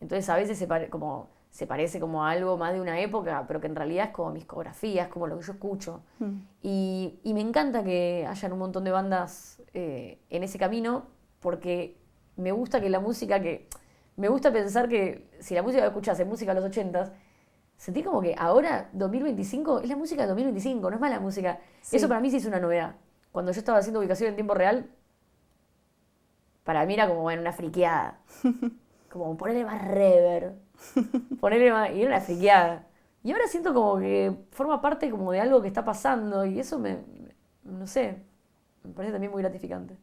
Entonces a veces se parece como a algo más de una época, pero que en realidad es como mis discografías, como lo que yo escucho. Y me encanta que hayan un montón de bandas en ese camino, porque me gusta que la música que... Me gusta pensar que si la música que escuchás es música de los 80s, sentí como que ahora, 2025, es la música de 2025, no es mala música. Sí. Eso para mí sí es una novedad. Cuando yo estaba haciendo ubicación en tiempo real, para mí era como, bueno, una friqueada. Como ponerle más reverb, ponerle más... Y era una friqueada. Y ahora siento como que forma parte como de algo que está pasando y eso no sé, me parece también muy gratificante.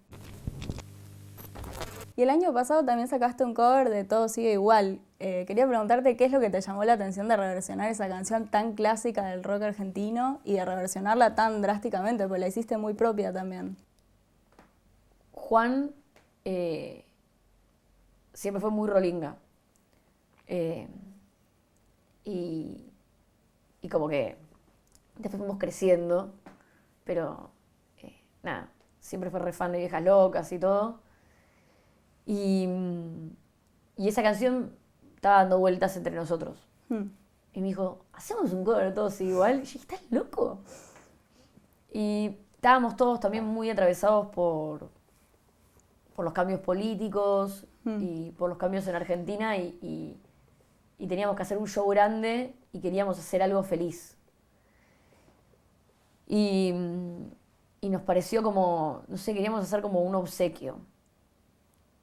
Y el año pasado también sacaste un cover de Todo sigue igual. Quería preguntarte qué es lo que te llamó la atención de reversionar esa canción tan clásica del rock argentino y de reversionarla tan drásticamente, porque la hiciste muy propia también. Juan siempre fue muy rolinga. Y como que después fuimos creciendo, pero nada, siempre fue re fan de Viejas Locas y todo. Y esa canción estaba dando vueltas entre nosotros. Y me dijo, ¿hacemos un cover todos igual? Y yo dije, ¿estás loco? Y estábamos todos también muy atravesados por los cambios políticos y por los cambios en Argentina y teníamos que hacer un show grande y queríamos hacer algo feliz. Y nos pareció como, no sé, queríamos hacer como un obsequio.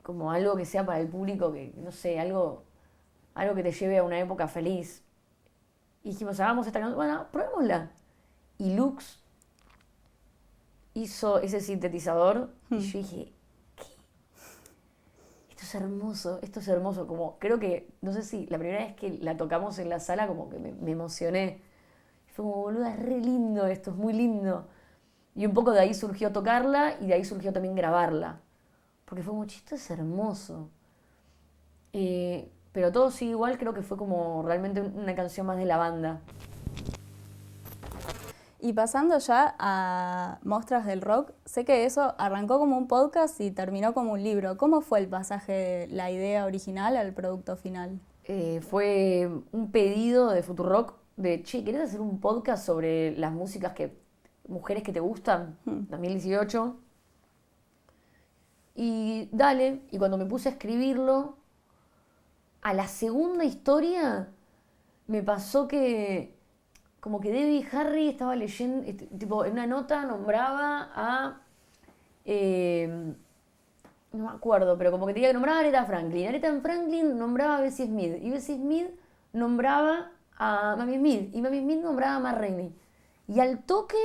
Como algo que sea para el público, que no sé, algo que te lleve a una época feliz. Y dijimos, hagamos esta canción, bueno, probémosla. Y Lux hizo ese sintetizador y yo dije, ¿qué? Esto es hermoso. Como creo que, no sé si la primera vez que la tocamos en la sala como que me emocioné. Fue como, boluda, es re lindo esto, es muy lindo. Y un poco de ahí surgió tocarla y de ahí surgió también grabarla. Porque fue como, esto es hermoso. Pero Todo sigue igual, creo que fue como realmente una canción más de la banda. Y pasando ya a Mostras del Rock, sé que eso arrancó como un podcast y terminó como un libro. ¿Cómo fue el pasaje de la idea original al producto final? Fue un pedido de Futurock de, che, ¿querés hacer un podcast sobre las mujeres que te gustan? 2018. Y dale, y cuando me puse a escribirlo, a la segunda historia me pasó que como que Debbie Harry estaba leyendo, tipo en una nota nombraba a, no me acuerdo, pero como que tenía que nombrar a Aretha Franklin. Aretha Franklin nombraba a Bessie Smith, y Bessie Smith nombraba a Mamie Smith, y Mamie Smith nombraba a Ma Rainey. Y al toque,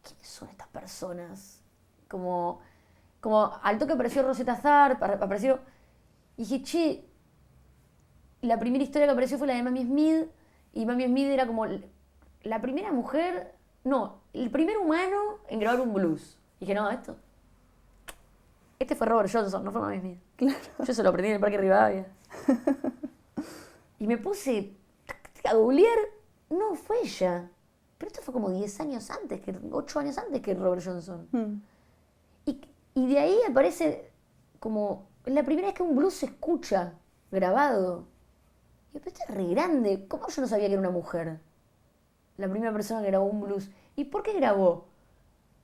¿quiénes son estas personas? Como al toque apareció Rosetta Tharpe, apareció... Y dije, che, la primera historia que apareció fue la de Mamie Smith, y Mamie Smith era como la primera mujer, no, el primer humano en grabar un blues. Y dije, no, este fue Robert Johnson, no fue Mamie Smith. Claro. Yo se lo aprendí en el Parque Rivadavia. Y me puse a googlear, no fue ella. Pero esto fue como 10 años antes, 8 años antes que Robert Johnson. Y de ahí aparece como la primera vez que un blues se escucha grabado. Y pero esto es re grande. ¿Cómo yo no sabía que era una mujer? La primera persona que grabó un blues. ¿Y por qué grabó?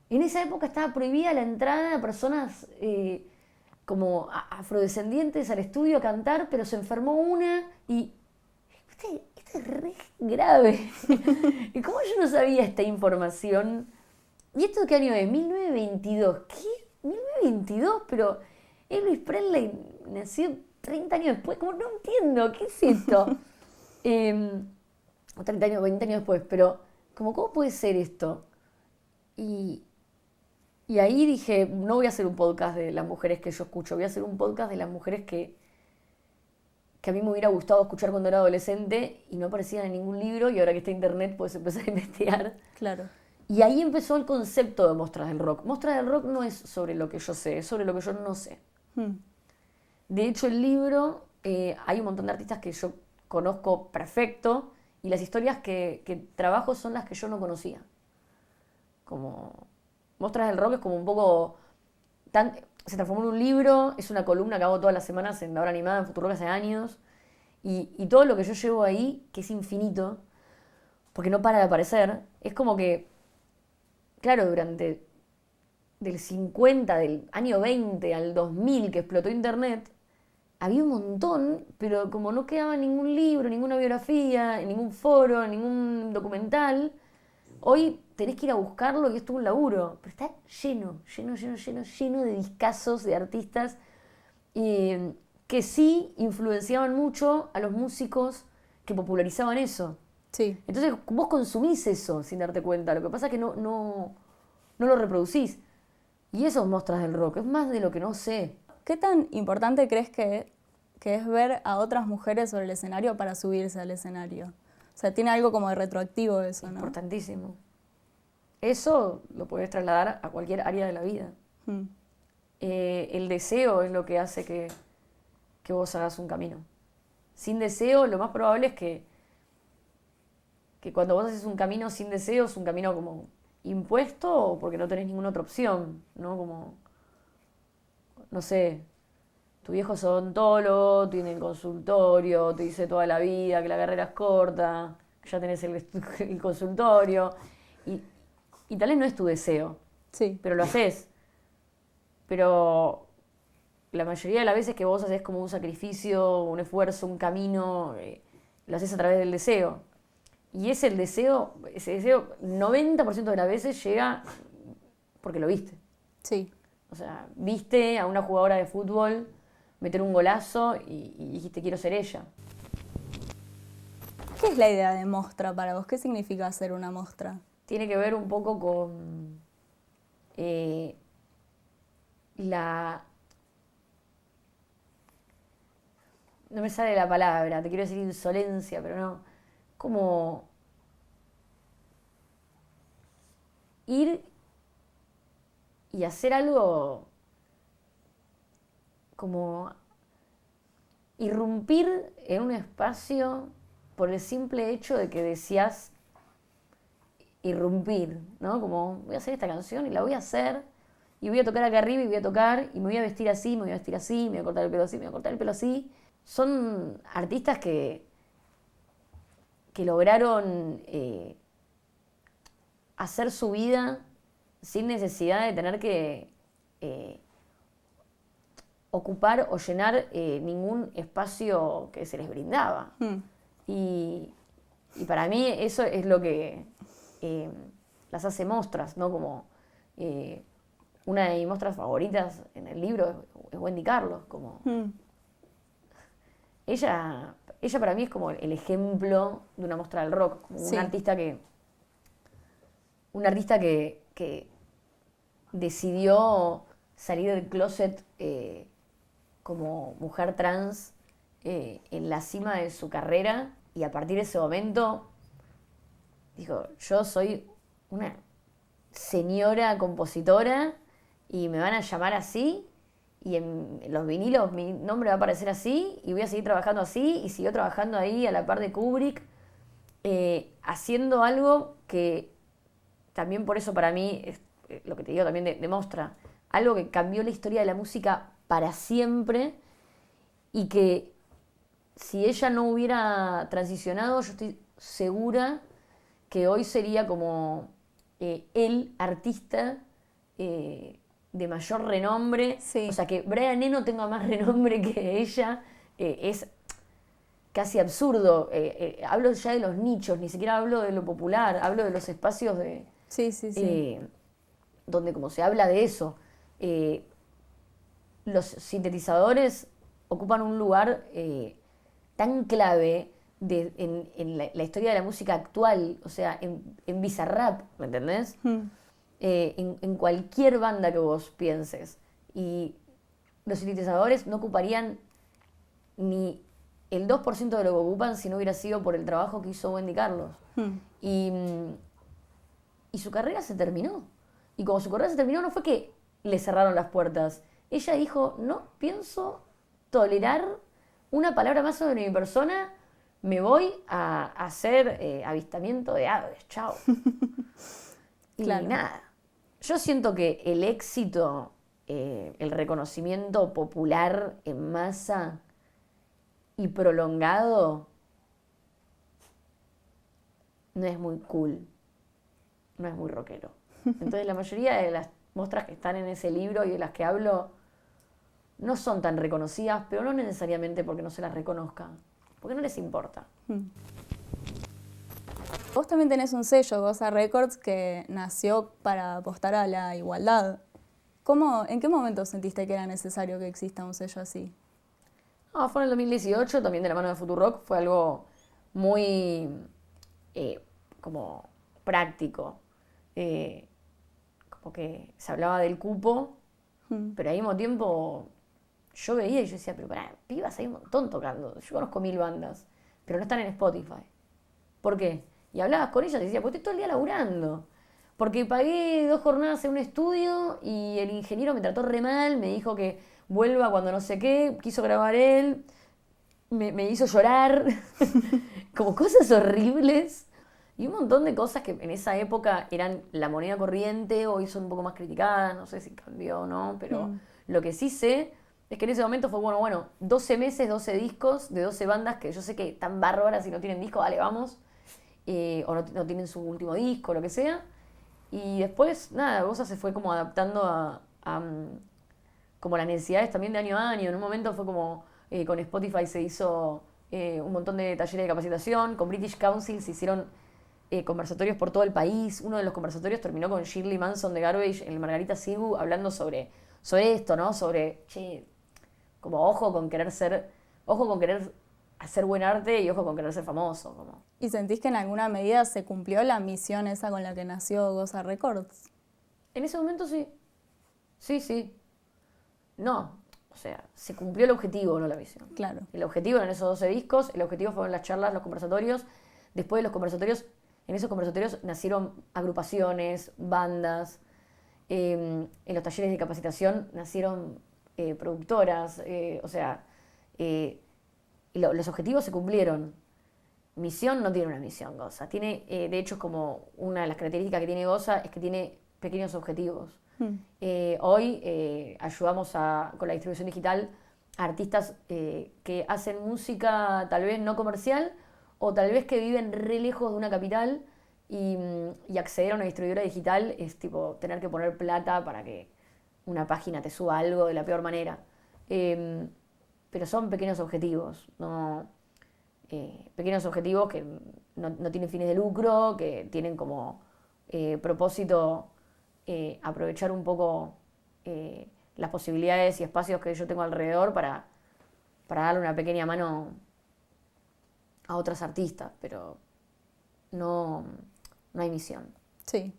En esa época estaba prohibida la entrada a personas como afrodescendientes al estudio a cantar, pero se enfermó una y... Esto es re grave. ¿Y cómo yo no sabía esta información? ¿Y esto qué año es? 1922. ¿Qué? 1922, pero Elvis Presley nació 30 años después, como no entiendo, ¿qué es esto? O 30 años, 20 años después, pero como, ¿cómo puede ser esto? Y ahí dije, no voy a hacer un podcast de las mujeres que yo escucho, voy a hacer un podcast de las mujeres que a mí me hubiera gustado escuchar cuando era adolescente y no aparecían en ningún libro, y ahora que está internet puedes empezar a investigar. Claro. Y ahí empezó el concepto de Mostras del Rock. Mostras del Rock no es sobre lo que yo sé, es sobre lo que yo no sé. De hecho, el libro, hay un montón de artistas que yo conozco perfecto, y las historias que trabajo son las que yo no conocía. Como Mostras del Rock es como un poco... se transformó en un libro, es una columna que hago todas las semanas en La Hora Animada, en Futurock hace años, y todo lo que yo llevo ahí, que es infinito, porque no para de aparecer, es como que, claro, durante del 50, del año 20 al 2000 que explotó internet, había un montón, pero como no quedaba ningún libro, ninguna biografía, ningún foro, ningún documental, hoy tenés que ir a buscarlo y es todo un laburo. Pero está lleno de discazos de artistas que sí influenciaban mucho a los músicos que popularizaban eso. Sí. Entonces vos consumís eso sin darte cuenta. Lo que pasa es que no lo reproducís. Y eso es Mostras del Rock. Es más de lo que no sé. ¿Qué tan importante crees que es ver a otras mujeres sobre el escenario para subirse al escenario? O sea, tiene algo como de retroactivo eso, ¿no? Importantísimo. Eso lo podés trasladar a cualquier área de la vida. El deseo es lo que hace que vos hagas un camino. Sin deseo, lo más probable es que cuando vos haces un camino sin deseo, es un camino como impuesto o porque no tenés ninguna otra opción, ¿no? Como, no sé, tu viejo es odontólogo, tiene el consultorio, te dice toda la vida que la carrera es corta, que ya tenés el consultorio, y tal vez no es tu deseo, sí, pero lo haces. Pero la mayoría de las veces que vos haces como un sacrificio, un esfuerzo, un camino, lo haces a través del deseo. Y ese deseo 90% de las veces llega porque lo viste. Sí. O sea, viste a una jugadora de fútbol meter un golazo y dijiste, quiero ser ella. ¿Qué es la idea de mostra para vos? ¿Qué significa hacer una mostra? Tiene que ver un poco con no me sale la palabra, te quiero decir insolencia, pero no. Como ir y hacer algo como irrumpir en un espacio por el simple hecho de que decías irrumpir, ¿no? Como voy a hacer esta canción y la voy a hacer y voy a tocar acá arriba y voy a tocar y me voy a vestir así, me voy a vestir así, me voy a cortar el pelo así, me voy a cortar el pelo así. Son artistas que lograron hacer su vida sin necesidad de tener que ocupar o llenar ningún espacio que se les brindaba. Y para mí eso es lo que las hace mostras, ¿no? Como una de mis mostras favoritas en el libro es Wendy Carlos, como... Ella para mí es como el ejemplo de una muestra del rock, como sí. un artista que decidió salir del closet como mujer trans en la cima de su carrera, y a partir de ese momento dijo, yo soy una señora compositora y me van a llamar así, y en los vinilos mi nombre va a aparecer así y voy a seguir trabajando así, y siguió trabajando ahí a la par de Kubrick, haciendo algo que también por eso para mí es lo que te digo también de Mostra, algo que cambió la historia de la música para siempre, y que si ella no hubiera transicionado, yo estoy segura que hoy sería como el artista de mayor renombre. Sí. O sea, que Brian Eno tenga más renombre que ella es casi absurdo. Hablo ya de los nichos, ni siquiera hablo de lo popular, hablo de los espacios de... Sí. Donde como se habla de eso, los sintetizadores ocupan un lugar tan clave en la historia de la música actual, o sea, en Bizarrap, ¿me entendés? En cualquier banda que vos pienses. Y los sintetizadores no ocuparían ni el 2% de lo que ocupan si no hubiera sido por el trabajo que hizo Wendy Carlos. Y su carrera se terminó. Y como su carrera se terminó, no fue que le cerraron las puertas. Ella dijo, no pienso tolerar una palabra más sobre mi persona, me voy a hacer avistamiento de aves, chao. Y Claro. nada. Yo siento que el éxito, el reconocimiento popular en masa y prolongado no es muy cool, no es muy rockero. Entonces la mayoría de las muestras que están en ese libro y de las que hablo no son tan reconocidas, pero no necesariamente porque no se las reconozcan, porque no les importa. Vos también tenés un sello, Goza Records, que nació para apostar a la igualdad. ¿En qué momento sentiste que era necesario que exista un sello así? No, fue en el 2018, también de la mano de Futurock, fue algo muy como práctico. Como que se hablaba del cupo, pero al mismo tiempo yo veía y yo decía, pero pará, pibas hay un montón tocando. Yo conozco 1000 bandas, pero no están en Spotify. ¿Por qué? Y hablabas con ellas y decía, pues estoy todo el día laburando. Porque pagué 2 jornadas en un estudio y el ingeniero me trató re mal, me dijo que vuelva cuando no sé qué, quiso grabar él, me hizo llorar, como cosas horribles. Y un montón de cosas que en esa época eran la moneda corriente, hoy son un poco más criticadas, no sé si cambió o no, pero lo que sí sé es que en ese momento fue, bueno, 12 meses, 12 discos de 12 bandas que yo sé que están bárbaras y no tienen disco, dale, vamos. O no tienen su último disco, lo que sea. Y después, nada, Goza se fue como adaptando a como las necesidades también de año a año. En un momento fue como, con Spotify se hizo un montón de talleres de capacitación, con British Council se hicieron conversatorios por todo el país. Uno de los conversatorios terminó con Shirley Manson de Garbage en el Margarita Sigu hablando sobre esto, ¿no? Sobre, che, como ojo con querer hacer buen arte y ojo con querer ser famoso. Como. ¿Y sentís que en alguna medida se cumplió la misión esa con la que nació Goza Records? En ese momento sí. Sí. No, o sea, se cumplió el objetivo, no la misión. Claro. El objetivo eran esos 12 discos, el objetivo fueron las charlas, los conversatorios. Después de los conversatorios, en esos conversatorios nacieron agrupaciones, bandas. En los talleres de capacitación nacieron productoras. Los objetivos se cumplieron. Misión no tiene una misión, Goza. Tiene, de hecho, es como una de las características que tiene Goza es que tiene pequeños objetivos. Hoy ayudamos con la distribución digital a artistas que hacen música tal vez no comercial o tal vez que viven re lejos de una capital y acceder a una distribuidora digital es tipo tener que poner plata para que una página te suba algo de la peor manera. Pero son pequeños objetivos, ¿no? Pequeños objetivos que no tienen fines de lucro, que tienen como propósito aprovechar un poco las posibilidades y espacios que yo tengo alrededor para darle una pequeña mano a otros artistas, pero no hay misión. Sí.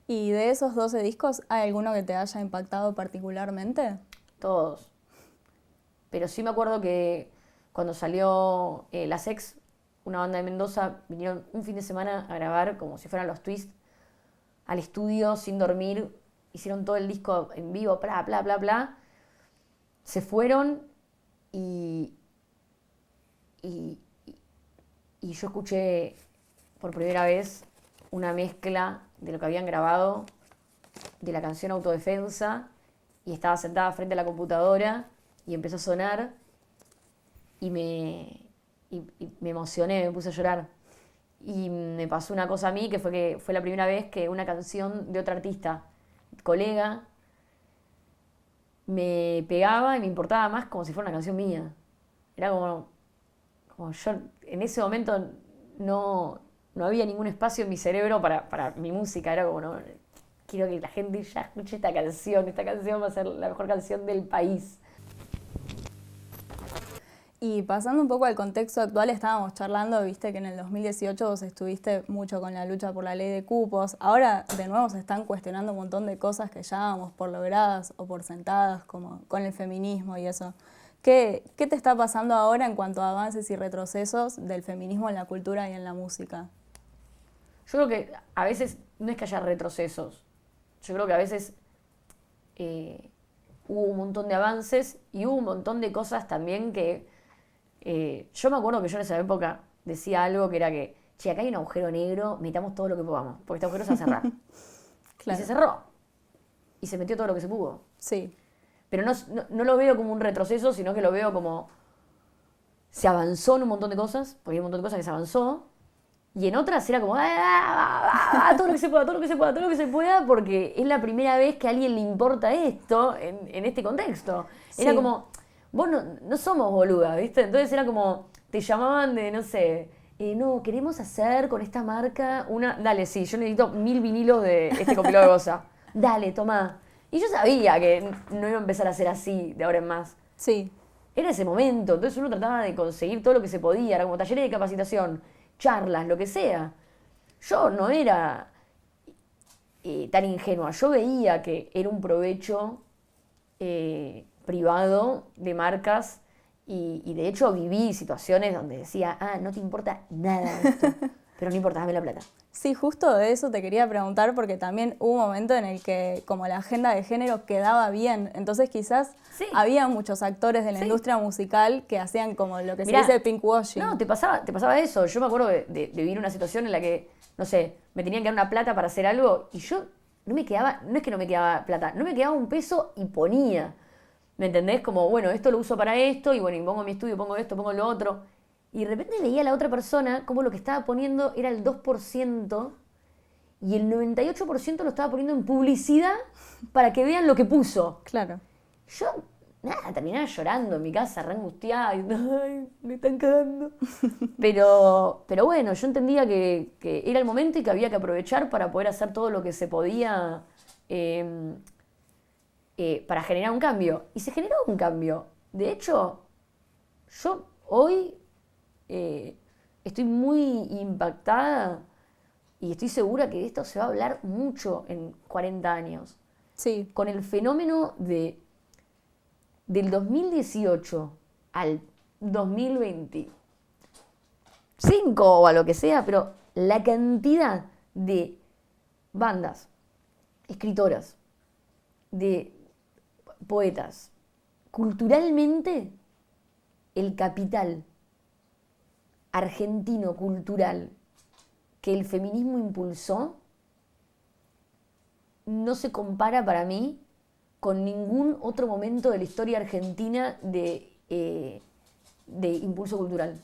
¿Y de esos 12 discos, hay alguno que te haya impactado particularmente? Todos. Pero sí me acuerdo que cuando salió Las Ex, una banda de Mendoza, vinieron un fin de semana a grabar como si fueran los Twist al estudio sin dormir, hicieron todo el disco en vivo, bla, bla, bla, bla. Se fueron y yo escuché por primera vez una mezcla de lo que habían grabado de la canción Autodefensa y estaba sentada frente a la computadora y empezó a sonar y me emocioné, me puse a llorar. Y me pasó una cosa a mí que fue la primera vez que una canción de otro artista, colega, me pegaba y me importaba más como si fuera una canción mía. Era como yo en ese momento no había ningún espacio en mi cerebro para mi música. Era como, no, quiero que la gente ya escuche esta canción va a ser la mejor canción del país. Y pasando un poco al contexto actual, estábamos charlando, viste que en el 2018 vos estuviste mucho con la lucha por la ley de cupos. Ahora de nuevo se están cuestionando un montón de cosas que ya dábamos por logradas o por sentadas, como con el feminismo y eso. ¿Qué te está pasando ahora en cuanto a avances y retrocesos del feminismo en la cultura y en la música? Yo creo que a veces no es que haya retrocesos. Yo creo que a veces hubo un montón de avances y hubo un montón de cosas también que... yo me acuerdo que yo en esa época decía algo que era que, che, acá hay un agujero negro, metamos todo lo que podamos, porque este agujero se va a cerrar. Claro. Y se cerró. Y se metió todo lo que se pudo. Sí. Pero no lo veo como un retroceso, sino que lo veo como... Se avanzó en un montón de cosas, porque hay un montón de cosas que se avanzó, y en otras era como, todo lo que se pueda, todo lo que se pueda, todo lo que se pueda, porque es la primera vez que a alguien le importa esto en este contexto. Sí. Era como, vos no somos boludas, ¿viste? Entonces era como, te llamaban de, no sé, no, queremos hacer con esta marca una... Dale, sí, yo necesito 1000 vinilos de este compilado de Goza. Dale, tomá. Y yo sabía que no iba a empezar a ser así de ahora en más. Sí. Era ese momento, entonces uno trataba de conseguir todo lo que se podía, era como talleres de capacitación, charlas, lo que sea. Yo no era tan ingenua, yo veía que era un provecho privado de marcas y de hecho viví situaciones donde decía, no te importa nada de esto, pero no importa, dame la plata. Sí, justo de eso te quería preguntar porque también hubo un momento en el que como la agenda de género quedaba bien, entonces quizás Sí. había muchos actores de la Sí. industria musical que hacían como lo que Mirá, se dice pinkwashing. No, te pasaba eso. Yo me acuerdo de vivir una situación en la que, no sé, me tenían que dar una plata para hacer algo y yo no me quedaba, no es que no me quedaba plata, no me quedaba un peso y ponía. ¿Me entendés? Como, bueno, esto lo uso para esto y bueno, y pongo mi estudio, pongo esto, pongo lo otro. Y de repente veía a la otra persona como lo que estaba poniendo era el 2% y el 98% lo estaba poniendo en publicidad para que vean lo que puso. Claro. Yo, nada, terminaba llorando en mi casa, re angustiada, y, ay, me están cagando. Pero bueno, yo entendía que era el momento y que había que aprovechar para poder hacer todo lo que se podía para generar un cambio. Y se generó un cambio. De hecho, yo hoy estoy muy impactada y estoy segura que de esto se va a hablar mucho en 40 años. Sí. Con el fenómeno del 2018 al 2025 o a lo que sea, pero la cantidad de bandas, escritoras, de poetas, culturalmente, el capital argentino cultural que el feminismo impulsó no se compara para mí con ningún otro momento de la historia argentina de impulso cultural.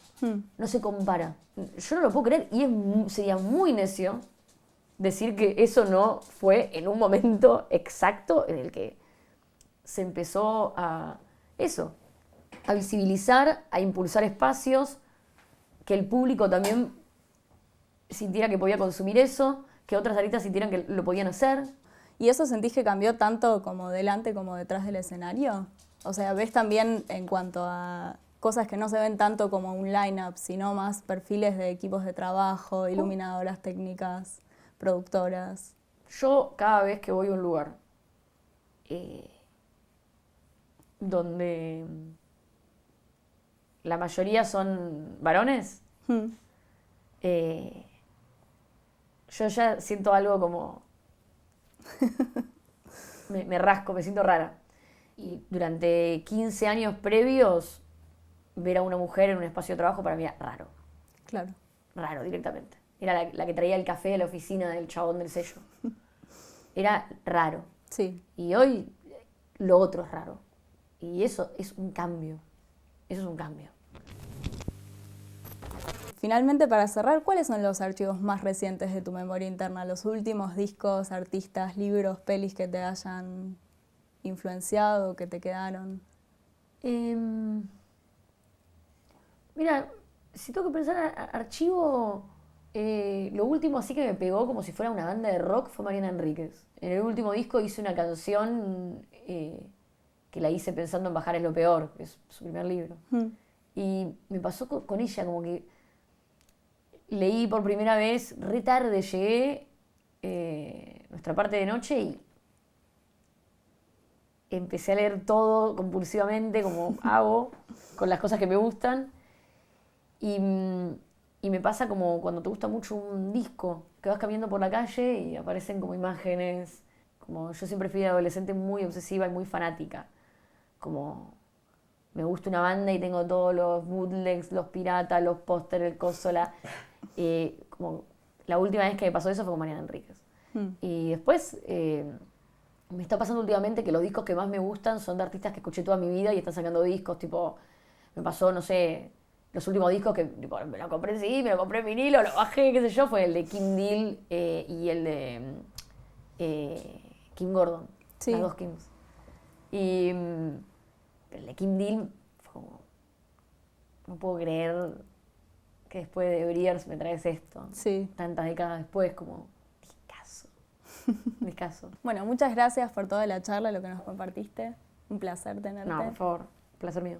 No se compara. Yo no lo puedo creer y sería muy necio decir que eso no fue en un momento exacto en el que se empezó a visibilizar, a impulsar espacios, que el público también sintiera que podía consumir eso, que otras artistas sintieran que lo podían hacer. ¿Y eso sentís que cambió tanto como delante como detrás del escenario? O sea, ¿ves también en cuanto a cosas que no se ven tanto como un line-up, sino más perfiles de equipos de trabajo, iluminadoras técnicas, productoras? Yo cada vez que voy a un lugar donde la mayoría son varones, yo ya siento algo como... me rasco, me siento rara. Y durante 15 años previos, ver a una mujer en un espacio de trabajo para mí era raro. Claro. Raro, directamente. Era la que traía el café a la oficina del chabón del sello. Era raro. Sí. Y hoy lo otro es raro. Y eso es un cambio. Eso es un cambio. Finalmente, para cerrar, ¿cuáles son los archivos más recientes de tu memoria interna? Los últimos discos, artistas, libros, pelis que te hayan influenciado, que te quedaron. Mira, si tengo que pensar archivo, lo último así que me pegó como si fuera una banda de rock fue Mariana Enríquez. En el último disco hice una canción que la hice pensando en Bajar es lo peor, que es su primer libro. Y me pasó con ella, como que leí por primera vez, re tarde llegué, nuestra parte de noche, y empecé a leer todo compulsivamente, como hago, con las cosas que me gustan. Y me pasa como cuando te gusta mucho un disco, que vas caminando por la calle y aparecen como imágenes. Como yo siempre fui adolescente muy obsesiva y muy fanática. Como me gusta una banda y tengo todos los bootlegs, los piratas, los pósteres, el coso, como la última vez que me pasó eso fue con Mariana Enríquez. Y después me está pasando últimamente que los discos que más me gustan son de artistas que escuché toda mi vida y están sacando discos, tipo, me pasó, no sé, los últimos discos que tipo, me lo compré en CD, me lo compré en vinilo, lo bajé, qué sé yo, fue el de Kim Deal y el de Kim Gordon, Sí. las dos Kims. Y el de Kim Deal fue como, no puedo creer que después de Breers me traes esto. Sí. Tantas décadas después, como, discazo. Bueno, muchas gracias por toda la charla, lo que nos compartiste. Un placer tenerte. No, por favor, placer mío.